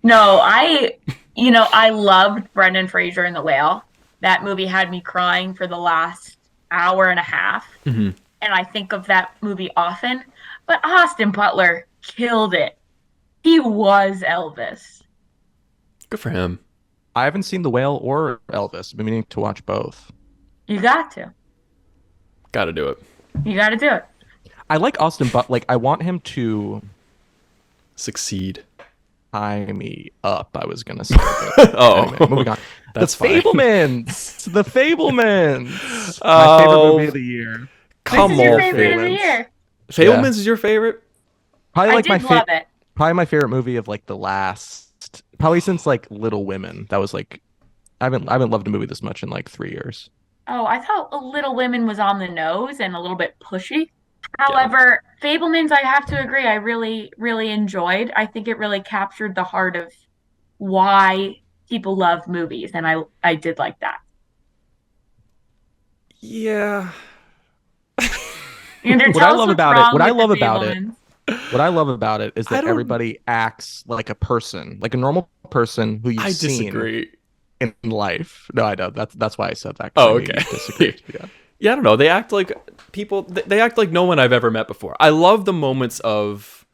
no, I loved Brendan Fraser in The Whale. That movie had me crying for the last hour and a half. Mhm. And I think of that movie often. But Austin Butler killed it. He was Elvis. Good for him. I haven't seen The Whale or Elvis. I've been meaning to watch both. You got to. Got to do it. You got to do it. I like Austin Butler. Like, I want him to Succeed. tie me up, I was gonna say. Oh, Anyway, moving on. That's the fine. Fablemans. The Fablemans. My Oh, favorite movie of the year. Come This is your on, favorite of the Fablemans. year. Fablemans is your favorite? Probably I like did my love it. probably my favorite movie of like the last, probably since like Little Women. That was like, I haven't loved a movie this much in like 3 years. Oh, I thought Little Women was on the nose and a little bit pushy. However, Fablemans, I have to agree, I really, really enjoyed. I think it really captured the heart of why people love movies, and I did like that. Yeah. Andrew, What tell I us love what's about it- wrong what I with love the about it- Fablemans. What I love about it is I that don't- everybody acts like a person, like a normal person who you've I seen disagree. in life. No, I don't. That's why I said that. 'Cause Oh, I knew you okay. disagreed. Yeah. Yeah, I don't know. They act like people. They act like no one I've ever met before. I love the moments of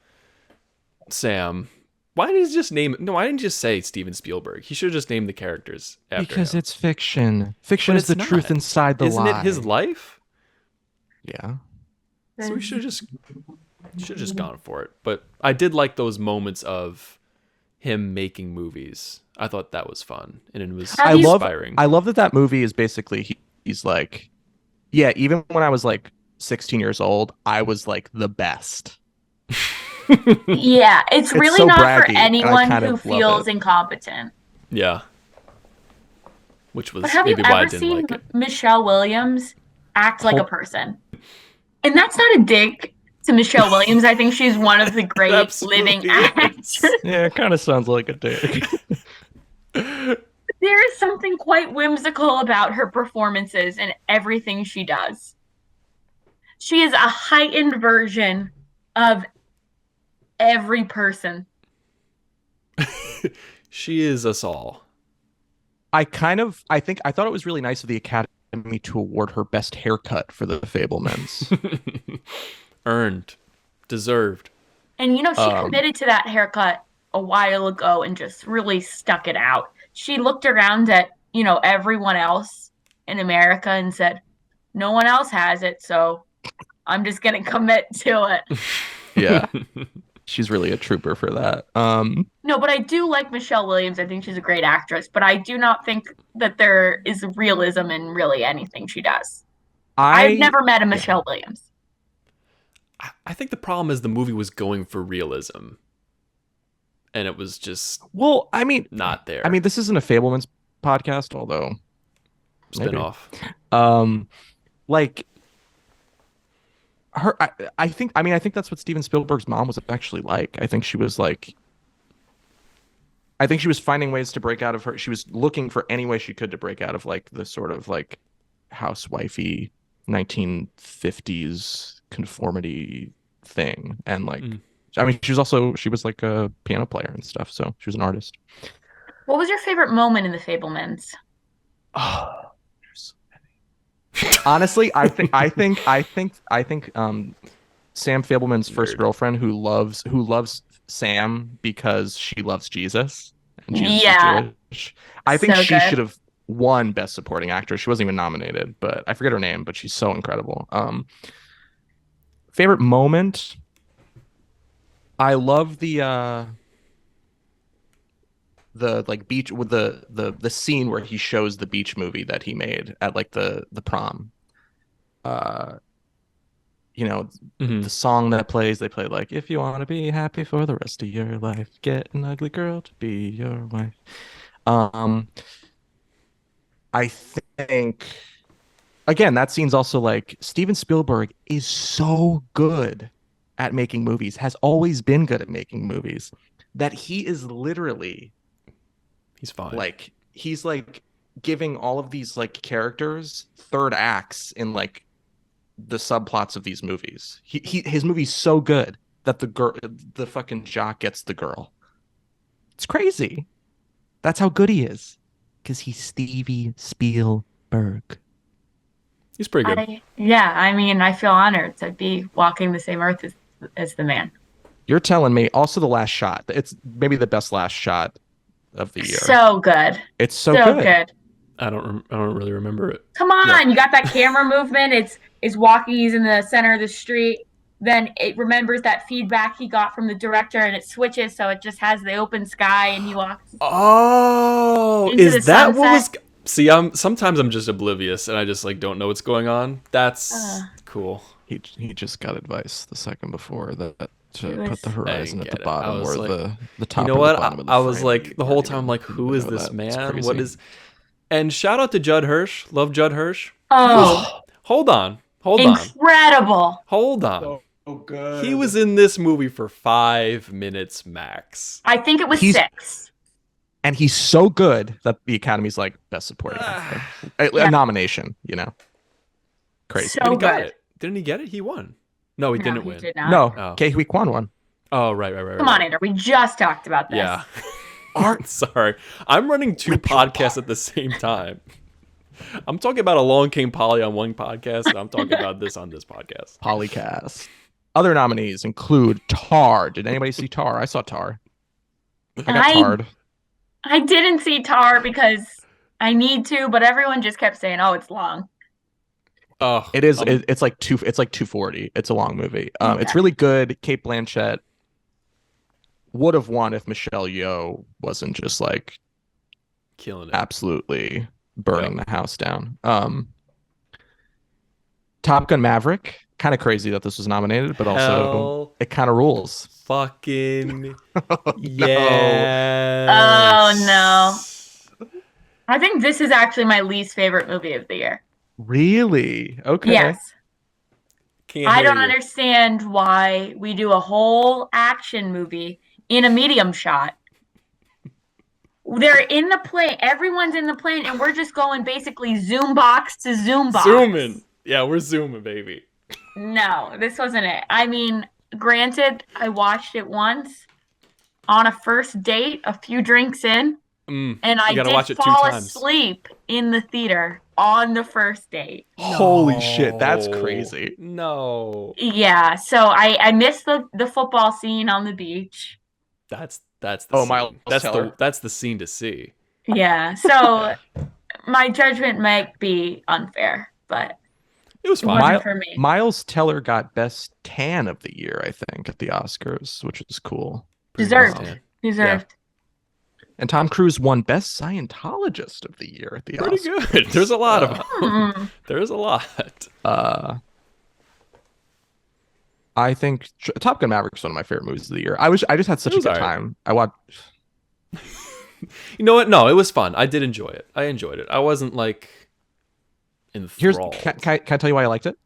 Sam. Why didn't you just name? No, why didn't you just say Steven Spielberg? He should have just named the characters after Because him. it's fiction. Fiction But is the it's truth not. inside the Isn't lie. it his life? Yeah. So we should have just gone for it. But I did like those moments of him making movies. I thought that was fun and it was Have you- inspiring. I love that movie is basically he's like, yeah, even when I was like 16 years old, I was like the best. Yeah, it's really so not braggy, for and I anyone kind who of love feels it. incompetent. Yeah. Which was But have you maybe why I ever didn't seen like it. Michelle Williams act like a Hol- person? And that's not a dig to Michelle Williams. I think she's one of the great Absolutely living is. actors. Yeah, it kind of sounds like a dick. There is something quite whimsical about her performances and everything she does. She is a heightened version of every person. She is us all. I think I thought it was really nice of the Academy to award her best haircut for the Fablemans. Earned. Deserved. And she Um, committed to that haircut a while ago and just really stuck it out. She looked around at, everyone else in America and said, no one else has it, so I'm just going to commit to it. Yeah. She's really a trooper for that. No, but I do like Michelle Williams. I think she's a great actress, but I do not think that there is realism in really anything she does. I've never met a Michelle Williams. I think the problem is the movie was going for realism. And it was just Well, I mean, not there. this isn't a Fablemans podcast, although maybe. Spin-off. Like her, I think that's what Steven Spielberg's mom was actually like. I think she was finding ways to break out of her. She was looking for any way she could to break out of like the sort of like housewifey 1950s conformity thing. And like, Mm. she was like a piano player and stuff. So she was an artist. What was your favorite moment in The Fabelmans? Oh, there's so many. Honestly, I think Sam Fableman's first Nerd. girlfriend who loves Sam because she loves Jesus and Jesus is Yeah, Jewish. I think so she good. should have won Best Supporting Actress. She wasn't even nominated, but I forget her name, but she's so incredible. Favorite moment? I love the like beach with the scene where he shows the beach movie that he made at like the prom. Uh you know, Hmm. the song that plays, they play like, if you want to be happy for the rest of your life, get an ugly girl to be your wife. Um, I think again, that scene's also like Steven Spielberg is so good at making movies, has always been good at making movies, that he is literally He's fine. like he's like giving all of these like characters third acts in like the subplots of these movies. His movie's so good that the fucking jock gets the girl. It's crazy. That's how good he is. Because he's Stevie Spielberg. He's pretty good. I mean, I feel honored to be walking the same earth as the man. You're telling me also the last shot. It's maybe the best last shot of the year. So good. It's so So good. good. I don't really remember it. Come on, Yeah. you got that camera movement. It's walking, he's in the center of the street. Then it remembers that feedback he got from the director and it switches so it just has the open sky and he walks Oh, into the is that what was? sunset. See, sometimes I'm just oblivious and I just like don't know what's going on. That's cool. He just got advice the second before that to It was- put the horizon I at didn't the get it. I bottom was or like, the top You know or the what? bottom of the I was frame. like the whole weren't time, even- like, who is know this that. It's man? crazy. What is? And shout out to Judd Hirsch. Love Judd Hirsch. Oh, Hold on. Hold on. incredible. Hold on. So good. He was in this movie for 5 minutes max. I think it was He's- 6. And he's so good that the Academy's like best supporting actor. Yeah. A nomination, you know. Crazy. So But he got good. it. Didn't he get it? He won. No, he didn't he win. did not. No, Oh. Ke-Huy Kwan won. Oh, right. Come on, Andrew. We just talked about this. Yeah. Art. Sorry. I'm running 2 Rip your podcasts at the same time. I'm talking about Along Came Polly on one podcast, and I'm talking about this on this podcast. Polycast. Other nominees include Tar. Did anybody see Tar? I saw Tar. I got I- tarred. I didn't see Tar because I need to, but everyone just kept saying, "Oh, it's long." Oh, It is. It's like 240. It's a long movie. It's Okay. really good. Kate Blanchett would have won if Michelle Yeoh wasn't just like killing it. absolutely burning the house down. Top Gun Maverick. Kind of crazy that this was nominated, but also Hell it kind of rules. fucking No. yes. Oh, no. I think this is actually my least favorite movie of the year. Really? Okay. Yes. Can't I hear don't you. understand why we do a whole action movie in a medium shot. They're in the plane. Everyone's in the plane, and we're just going basically zoom box to zoom box. Zooming. Yeah, we're zooming, baby. No, this wasn't it. I mean, granted, I watched it once on a first date, a few drinks in, and I gotta did watch it 2 fall times. asleep in the theater on the first date. Holy shit, that's crazy. No. Yeah, so I missed the football scene on the beach. That's the Oh, scene. Miles Teller. That's the scene to see. Yeah, so my judgment might be unfair, but It was it fine. wasn't for me. Miles Teller got Best Tan of the Year, I think, at the Oscars, which is cool. Deserved. Pretty Deserved. And Tom Cruise won Best Scientologist of the Year at the Pretty Oscars. good. There's a lot of them. Mm. There's a lot. I think Top Gun Maverick is one of my favorite movies of the year. I just had such a was good alright. time. I watched. You know what? No, it was fun. I did enjoy it. I enjoyed it. I wasn't like enthralled. Can I tell you why I liked it?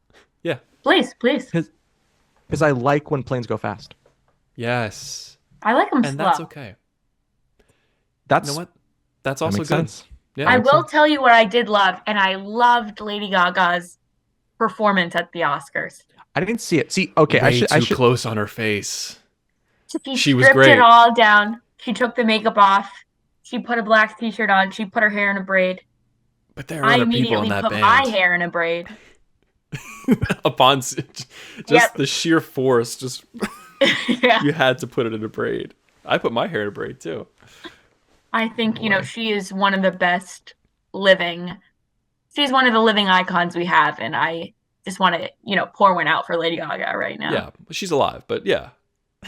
Yeah. Please. Because I like when planes go fast. Yes. I like them And slow. that's okay. That's You know what? That's that also makes good. sense. Yeah. I will tell you what I did love, and I loved Lady Gaga's performance at the Oscars. I didn't see it. See, okay, Way I too should. close on her face. She She was stripped great. it all down. She took the makeup off. She put a black t-shirt on. She put her hair in a braid. But there are I other people in immediately that put band. my hair in a braid. Upon just Yep. the sheer force, just Yeah. you had to put it in a braid. I put my hair in a braid too. I think, Boy. she is one of the best living. She's one of the living icons we have, and I just want to, pour one out for Lady Gaga right now. Yeah, she's alive, but yeah,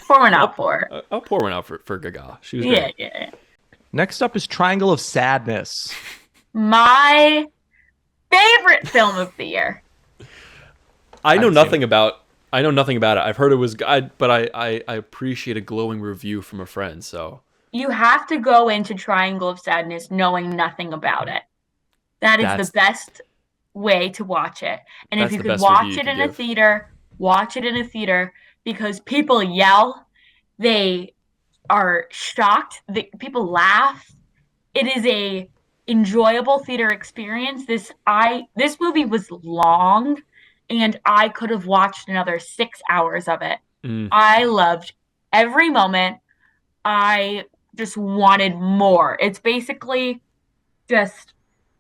Pour one out for her. I'll pour one out for Gaga. She was Yeah, great. yeah. Next up is Triangle of Sadness. My favorite film of the year. I know haven't seen nothing about. I know nothing about it. I've heard it was good, but I appreciate a glowing review from a friend. So You have to go into Triangle of Sadness knowing nothing about it. That is That's- the best way to watch it. And if That's you the could best watch review you it can in a give. theater, watch it in a theater because people yell, they are shocked, people laugh. It is a enjoyable theater experience. This movie was long, and I could have watched another 6 hours of it. Mm. I loved every moment. I just wanted more. It's basically just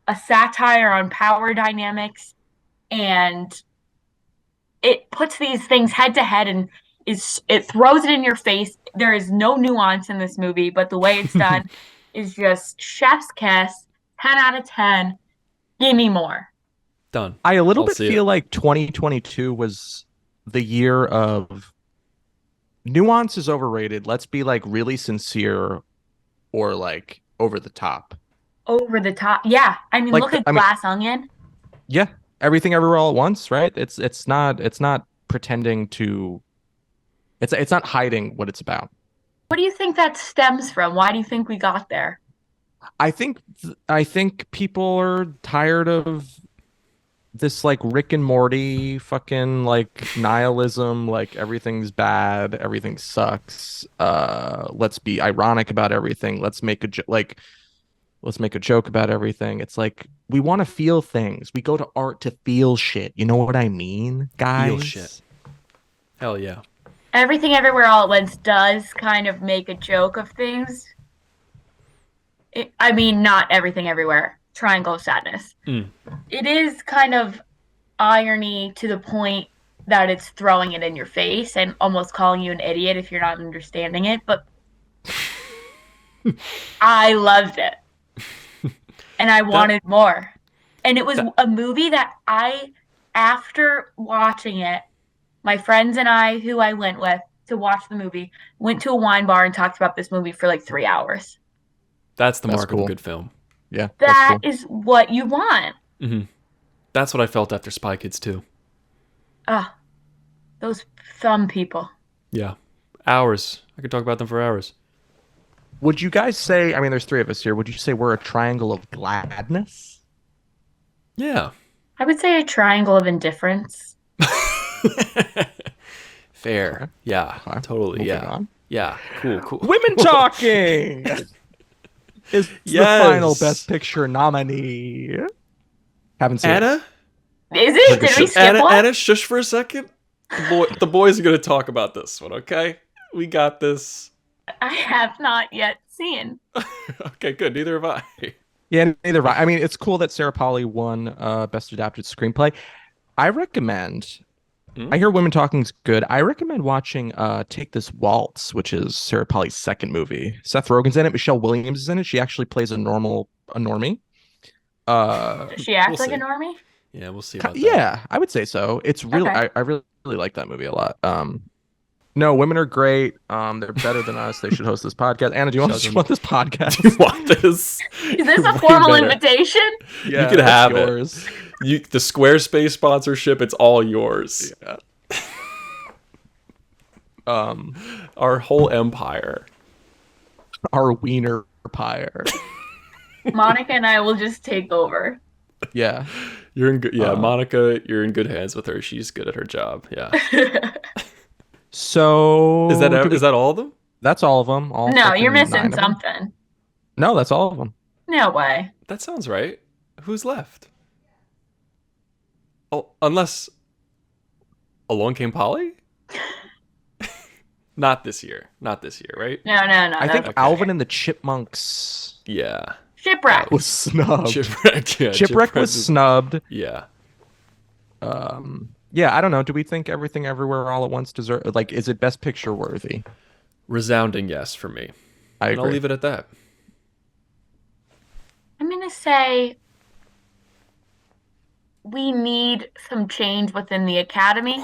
a satire on power dynamics, and it puts these things head to head and it throws it in your face. There is no nuance in this movie, but the way it's done is just chef's kiss, 10 out of 10. Give me more. Done. I a little I'll bit see feel it. like 2022 was the year of nuance is overrated. Let's be like really sincere or like over the top. Over the top. Yeah. I mean, Like look at Glass Onion. Yeah, everything everywhere all at once, right? It's not pretending to it's not hiding what it's about. What do you think that stems from? Why do you think we got there? I think people are tired of this like Rick and Morty fucking like nihilism, like everything's bad, everything sucks. Let's be ironic about everything. Let's make a joke about everything. It's like we want to feel things. We go to art to feel shit. You know what I mean, guys? Feel shit. Hell yeah. Everything Everywhere All at Once does kind of make a joke of things. I mean, not Everything Everywhere. Triangle of Sadness. Mm. It is kind of irony to the point that it's throwing it in your face and almost calling you an idiot if you're not understanding it. But I loved it. And I wanted more. And it was a movie that after watching it, my friends and I, who I went with to watch the movie, went to a wine bar and talked about this movie for like 3 hours. That's the That's mark of cool. a good film. Yeah, That that's is what you want. Mm-hmm. That's what I felt after Spy Kids 2. Ah, those thumb people. Yeah. Hours. I could talk about them for hours. Would you guys say, I mean, there's three of us here. Would you say we're a triangle of gladness? Yeah. I would say a triangle of indifference. Fair. Okay. Yeah. Okay. Totally. Moving Yeah. on. Yeah. Cool. Women Talking is the Yes. final Best Picture nominee. Haven't seen it. Is it? Did we skip one? Anna, shush for a second. The boys are going to talk about this one, okay? We got this. I have not yet seen. Okay, good. Neither have I. Yeah, neither have I. I mean, it's cool that Sarah Polley won Best Adapted Screenplay. I recommend. I hear Women Talking's good. I recommend watching Take This Waltz, which is Sarah Polley's second movie. Seth Rogen's in it. Michelle Williams is in it. She actually plays a normie. Does she act we'll like see. a normie? Yeah, we'll see about that. Yeah, I would say so. It's really, Okay. I really like that movie a lot. No, women are great. They're better than us. They should host this podcast. Anna, do you want this podcast? You want this? Is this a Way formal better. invitation? Yeah, could it's have it. yours. The Squarespace sponsorship, it's all yours. Yeah. Our whole empire. Our wiener pyre. Monica and I will just take over. Yeah. You're in good. Yeah, Monica, you're in good hands with her. She's good at her job. Yeah. So Is that all of them? That's all of them. All No, you're fucking 9 missing of them. something. No, that's all of them. No way. That sounds right. Who's left? Oh, unless Along Came Polly? Not this year, right? No. I think that's- Alvin and the Chipmunks Yeah. Shipwreck. Was snubbed. Shipwreck. Yeah, Shipwreck was snubbed. Yeah. Yeah, I don't know. Do we think Everything Everywhere All at Once deserve, like, is it Best Picture worthy? Resounding yes for me. I And I'll agree. leave it at that. I'm gonna say we need some change within the Academy.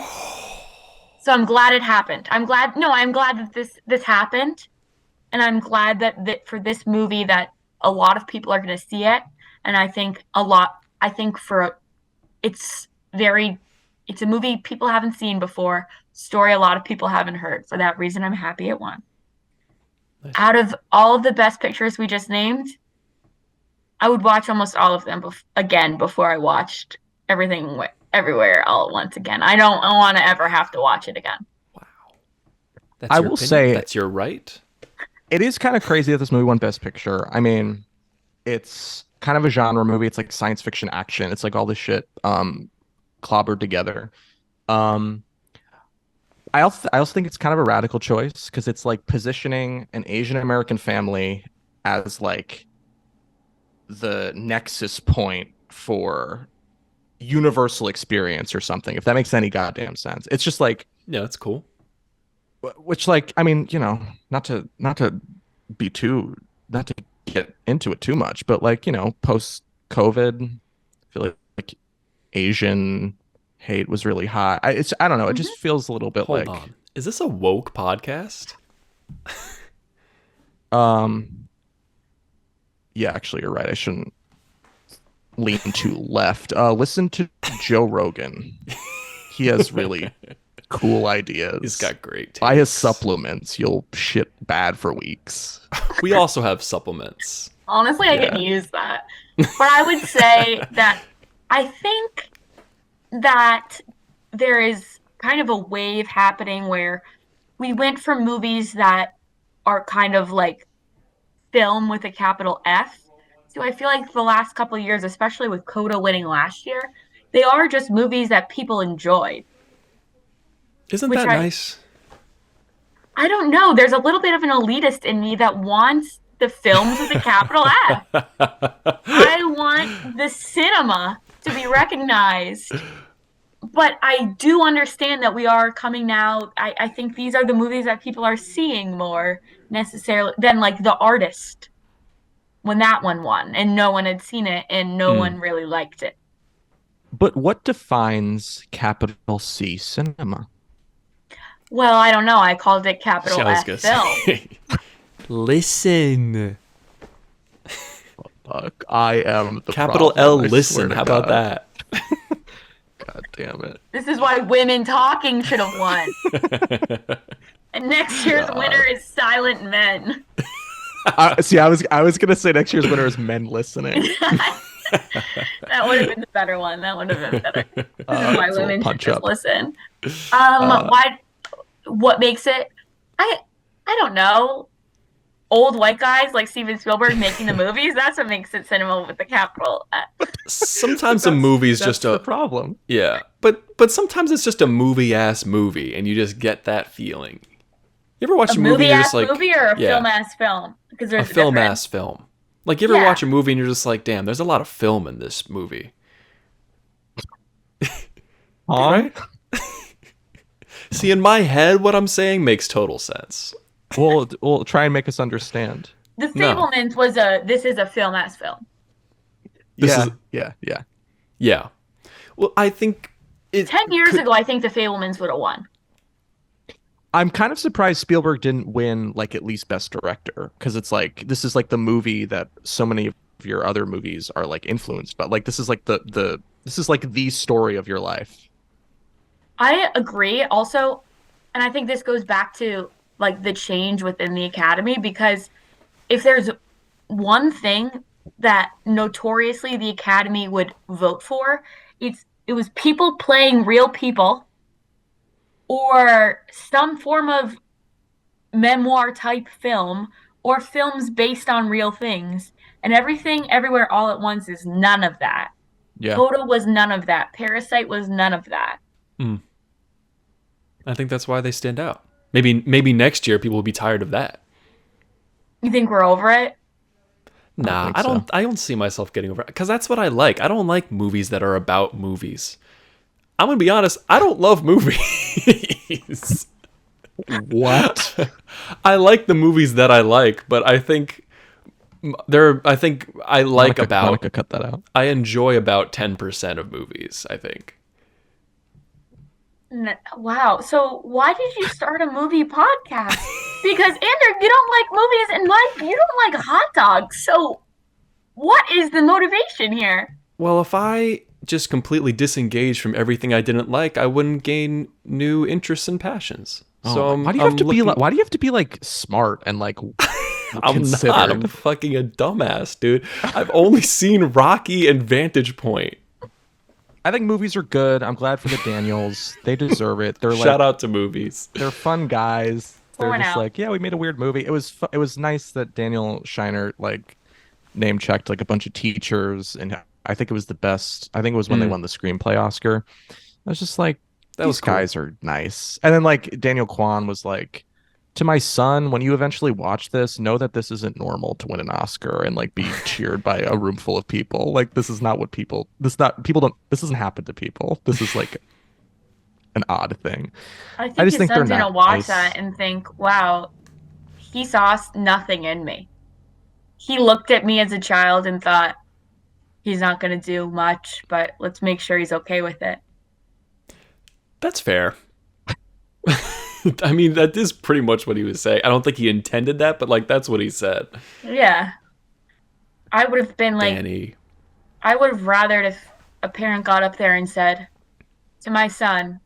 So I'm glad it happened. I'm glad that this happened, and I'm glad that for this movie that a lot of people are going to see it, and I think it's it's a movie people haven't seen before, story a lot of people haven't heard. For that reason, I'm happy it won. Nice. Out of all of the best pictures we just named, I would watch almost all of them again before I watched Everything Everywhere All at Once again. I don't want to ever have to watch it again. Wow. That's I your will opinion? say- That's your right. It is kind of crazy that this movie won Best Picture. I mean, it's kind of a genre movie. It's like science fiction action. It's like all this shit clobbered together. I also think it's kind of a radical choice because it's like positioning an Asian American family as like the nexus point for universal experience or something, if that makes any goddamn sense. It's just like, Yeah, that's cool. which, like, I mean, you know, not to get into it too much, but like, you know, post COVID, I feel like Asian hate was really high. I don't know, it just feels a little bit Hold like on. Is this a woke podcast? yeah, actually you're right. I shouldn't lean too left. Listen to Joe Rogan. He has really cool ideas. He's got great Buy his takes. supplements. You'll shit bad for weeks. We also have supplements. Honestly, I Yeah. could use that. But I would say that I think that there is kind of a wave happening where we went from movies that are kind of like film with a capital F. So I feel like the last couple of years, especially with Coda winning last year, they are just movies that people enjoyed. Isn't Which that nice? I don't know. There's a little bit of an elitist in me that wants the films with a capital F. I want the cinema to be recognized. But I do understand that we are coming now. I think these are the movies that people are seeing more necessarily than like The Artist when that one won and no one had seen it and no one really liked it. But what defines capital C cinema? Well, I don't know. I called it capital I was F gonna film. say. Listen. Fuck, I am the Capital problem, L, I listen. swear to How about God. that? God damn it. This is why Women Talking should have won. And next year's winner is Silent Men. See, I was gonna say next year's winner is Men Listening. That would have been the better one. That would have been better. This is why it's a little women should punch just up. listen. What makes it? I don't know. Old white guys like Steven Spielberg making the movies. That's what makes it cinema with the capital F. Sometimes a movie's That's just the a problem. yeah, but sometimes it's just a movie ass movie, and you just get that feeling. You ever watch A a movie and you're movie-ass just like movie or a yeah, film-ass film? Because a there's film difference. ass film. Like you ever Yeah. watch a movie and you're just like, damn, there's a lot of film in this movie. Right? See, in my head, what I'm saying makes total sense. We'll try and make us understand. The No. Fablemans this is a film-ass film. This yeah, is- yeah. Yeah. Well, I think 10 years ago, I think the Fablemans would have won. I'm kind of surprised Spielberg didn't win like at least Best Director, because it's like this is like the movie that so many of your other movies are like influenced by. Like this is like this is like the story of your life. I agree also, and I think this goes back to like the change within the Academy, because if there's one thing that notoriously the Academy would vote for, it was people playing real people or some form of memoir type film or films based on real things. And Everything Everywhere All at Once is none of that. Yeah. Coda was none of that. Parasite was none of that. I think that's why they stand out. Maybe next year people will be tired of that. You think we're over it? Nah, think so. I don't see myself getting over it because that's what I like. I don't like movies that are about movies. I'm gonna be honest. I don't love movies. What? I like the movies that I like, but I think I like Monica, cut that out. I enjoy about 10% of movies, I think. Wow. So why did you start a movie podcast? Because Andrew, you don't like movies, and Mike, you don't like hot dogs. So what is the motivation here? Well, if I just completely disengaged from everything I didn't like, I wouldn't gain new interests and passions. So why do you have to be like? Why do you have to be like smart and like I'm considered? not. I'm fucking a dumbass, dude. I've only seen Rocky and Vantage Point. I think movies are good. I'm glad for the Daniels. They deserve it. They're like, Shout out to movies. they're fun guys. They're Going just out. like, yeah, we made a weird movie. It was nice that Daniel Shiner like name checked like a bunch of teachers, and I think it was the best. I think it was when they won the screenplay Oscar. I was just like, these guys are nice. And then like Daniel Kwan was like, to my son, when you eventually watch this, know that this isn't normal to win an Oscar and like be cheered by a room full of people. Like this is not what this doesn't happen to people. This is like an odd thing. I think just his think they're son's gonna not watch nice. that and think, wow, he saw nothing in me. He looked at me as a child and thought, he's not gonna do much, but let's make sure he's okay with it. That's fair. I mean, that is pretty much what he was saying. I don't think he intended that, but like that's what he said. Yeah. I would have been like, Danny. I would have rathered if a parent got up there and said to my son,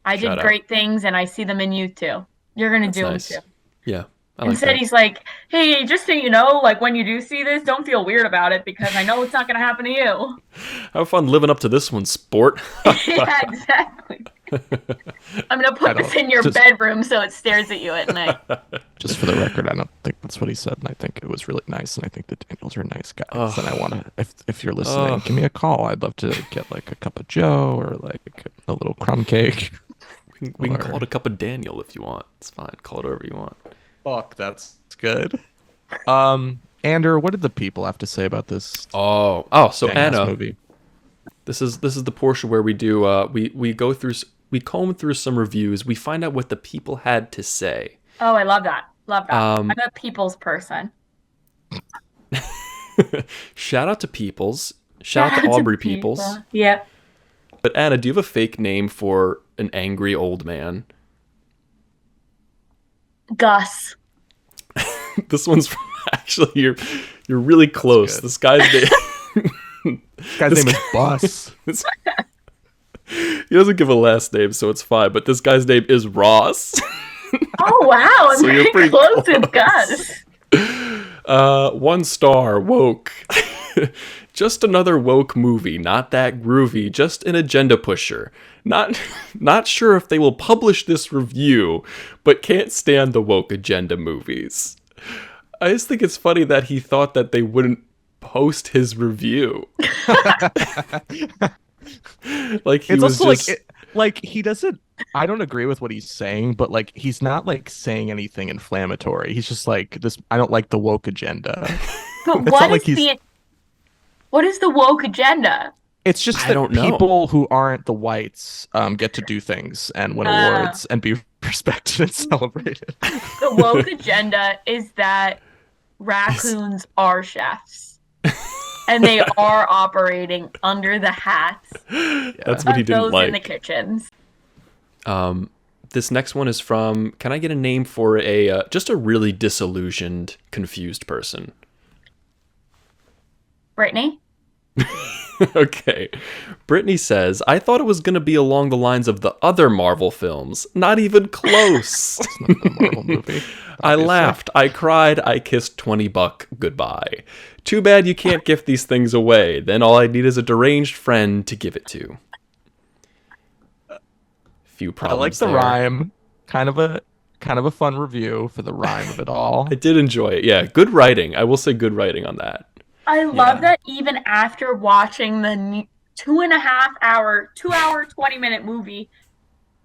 I Shut did up. great things and I see them in you too. You're going to do Nice. them too. Yeah. I like Instead, that. he's like, hey, just so you know, like when you do see this, don't feel weird about it because I know it's not going to happen to you. Have fun living up to this one, sport. Yeah, exactly. I'm going to put this in your bedroom so it stares at you at night. Just for the record, I don't think that's what he said, and I think it was really nice, and I think the Daniels are nice guys. And I want to, if you're listening, give me a call. I'd love to get like a cup of Joe or like a little crumb cake. We can call it a cup of Daniel if you want. It's fine. Call it whatever you want. Fuck, that's good. Andrew, what did the people have to say about this? So dang-ass Anna, movie? this is the portion where we do we go through we comb through some reviews. We find out what the people had to say. Oh, I love that. Love that. I'm a people's person. Shout out to Peoples. Shout out to Aubrey Peoples. Yeah. But Anna, do you have a fake name for an angry old man? Gus. This one's actually you're really close. good. This guy's name. This guy's name is Bus. He doesn't give a last name, so it's fine. But this guy's name is Ross. Oh, wow. I'm So you're very pretty close with close. Gus. 1 star, woke. Just another woke movie, not that groovy, just an agenda pusher. Not sure if they will publish this review, but can't stand the woke agenda movies. I just think it's funny that he thought that they wouldn't post his review. Like he It's was also just like he doesn't. I don't agree with what he's saying, but like he's not like saying anything inflammatory. He's just like this. I don't like the woke agenda. But It's not like what is the woke agenda? It's just I that don't know. people who aren't the whites get to do things and win awards and be respected and celebrated. The woke agenda is that raccoons are chefs. And they are operating under the hats that's what he of didn't those like. in the kitchens. This next one is from. Can I get a name for a just a really disillusioned, confused person? Brittany? Okay. Brittany says, I thought it was going to be along the lines of the other Marvel films. Not even close. It's not the Marvel movie. I obviously. laughed. I cried. I kissed $20 goodbye. Too bad you can't gift these things away. Then all I need is a deranged friend to give it to. Few I problems like the there. rhyme. Kind of a fun review for the rhyme of it all. I did enjoy it. Yeah, good writing. I will say good writing on that. I love that even after watching the 2.5 hour, 20-minute movie,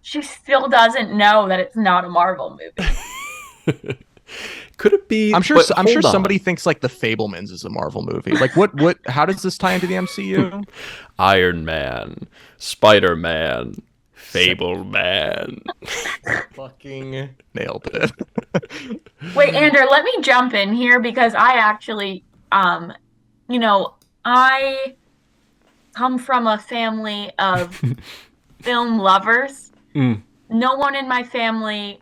she still doesn't know that it's not a Marvel movie. Could it be? I'm sure but I'm sure hold on. somebody thinks like The Fabelmans is a Marvel movie. Like what how does this tie into the MCU? Iron Man, Spider Man, Fable Man. Fucking nailed it. Wait, Andrew, let me jump in here because I actually, I come from a family of film lovers. Mm. No one in my family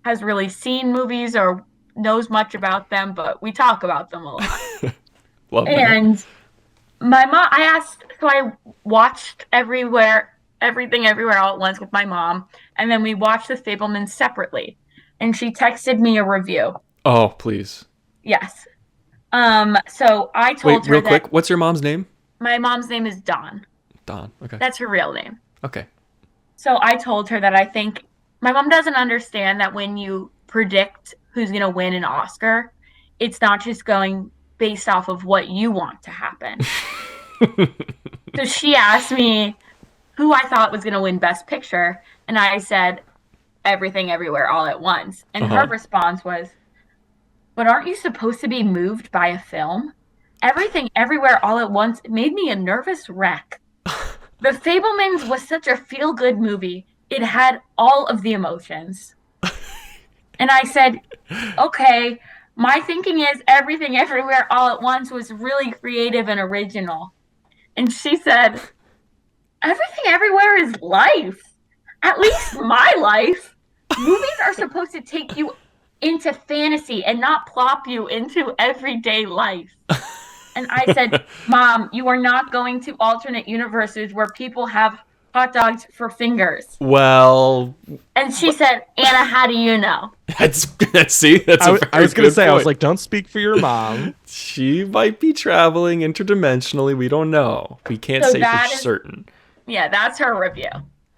has really seen movies or knows much about them, but we talk about them a lot. Love that. And my mom, so I watched Everything Everywhere All at Once with my mom, and then we watched The Fabelmans separately. And she texted me a review. Oh, please. Yes. So I told Wait, her real that quick. What's your mom's name? my mom's name is Dawn. Dawn. Okay. That's her real name. Okay. So I told her that I think my mom doesn't understand that when you predict who's going to win an Oscar, it's not just going based off of what you want to happen. So she asked me who I thought was going to win Best Picture, and I said Everything Everywhere All at Once. And her response was, "But aren't you supposed to be moved by a film? Everything Everywhere All at Once made me a nervous wreck. The Fabelmans was such a feel-good movie. It had all of the emotions." And I said, okay, my thinking is Everything Everywhere All at Once was really creative and original. And she said, Everything Everywhere is life. At least my life. Movies are supposed to take you into fantasy and not plop you into everyday life. And I said, Mom, you are not going to alternate universes where people have hot dogs for fingers. Well, And she said, Anna, how do you know? that's see, that's I was gonna say, I was point. like, don't speak for your mom. She might be traveling interdimensionally. We don't know. We can't So say for that is- certain. Yeah, that's her review.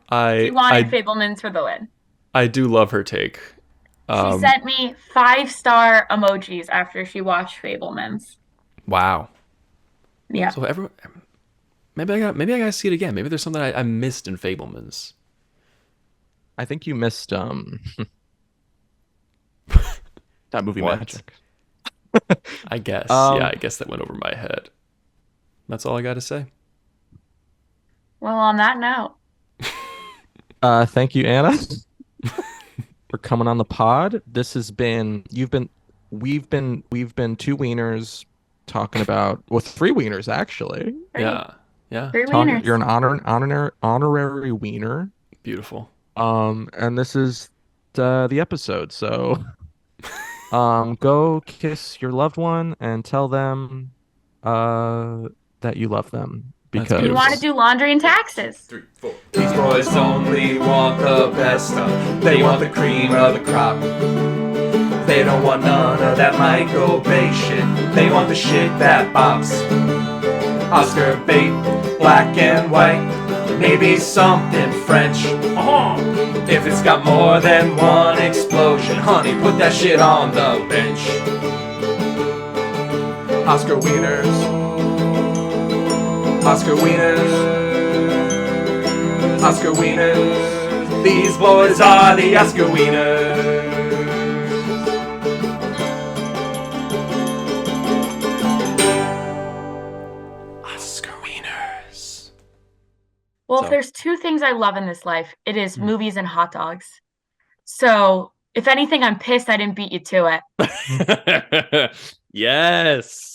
I She wanted Fabelmans for the win. I do love her take. She sent me 5-star emojis after she watched Fabelmans. Wow. Yeah. So maybe I gotta see it again. Maybe there's something I missed in Fabelmans. I think you missed that movie What? magic. I guess. Um, Yeah, I guess that went over my head. That's all I got to say. Well, on that note, Thank you, Anna, for coming on the pod. This has been we've been two wieners talking about three wieners actually. Yeah. Yeah. three wieners. You're an honorary wiener. Beautiful. And this is the episode. So go kiss your loved one and tell them that you love them. That's Because You want to do laundry and taxes. 3, 4. These boys only want the best stuff. They want the cream of the crop. They don't want none of that Michael Bay shit. They want the shit that bops. Oscar bait, black and white, maybe something French. If it's got more than one explosion, honey, put that shit on the bench. Oscar wieners. Oscar wieners. Oscar wieners. These boys are the Oscar wieners. Oscar wieners. Well, So- if there's two things I love in this life, it is movies and hot dogs. So, if anything, I'm pissed I didn't beat you to it. Yes.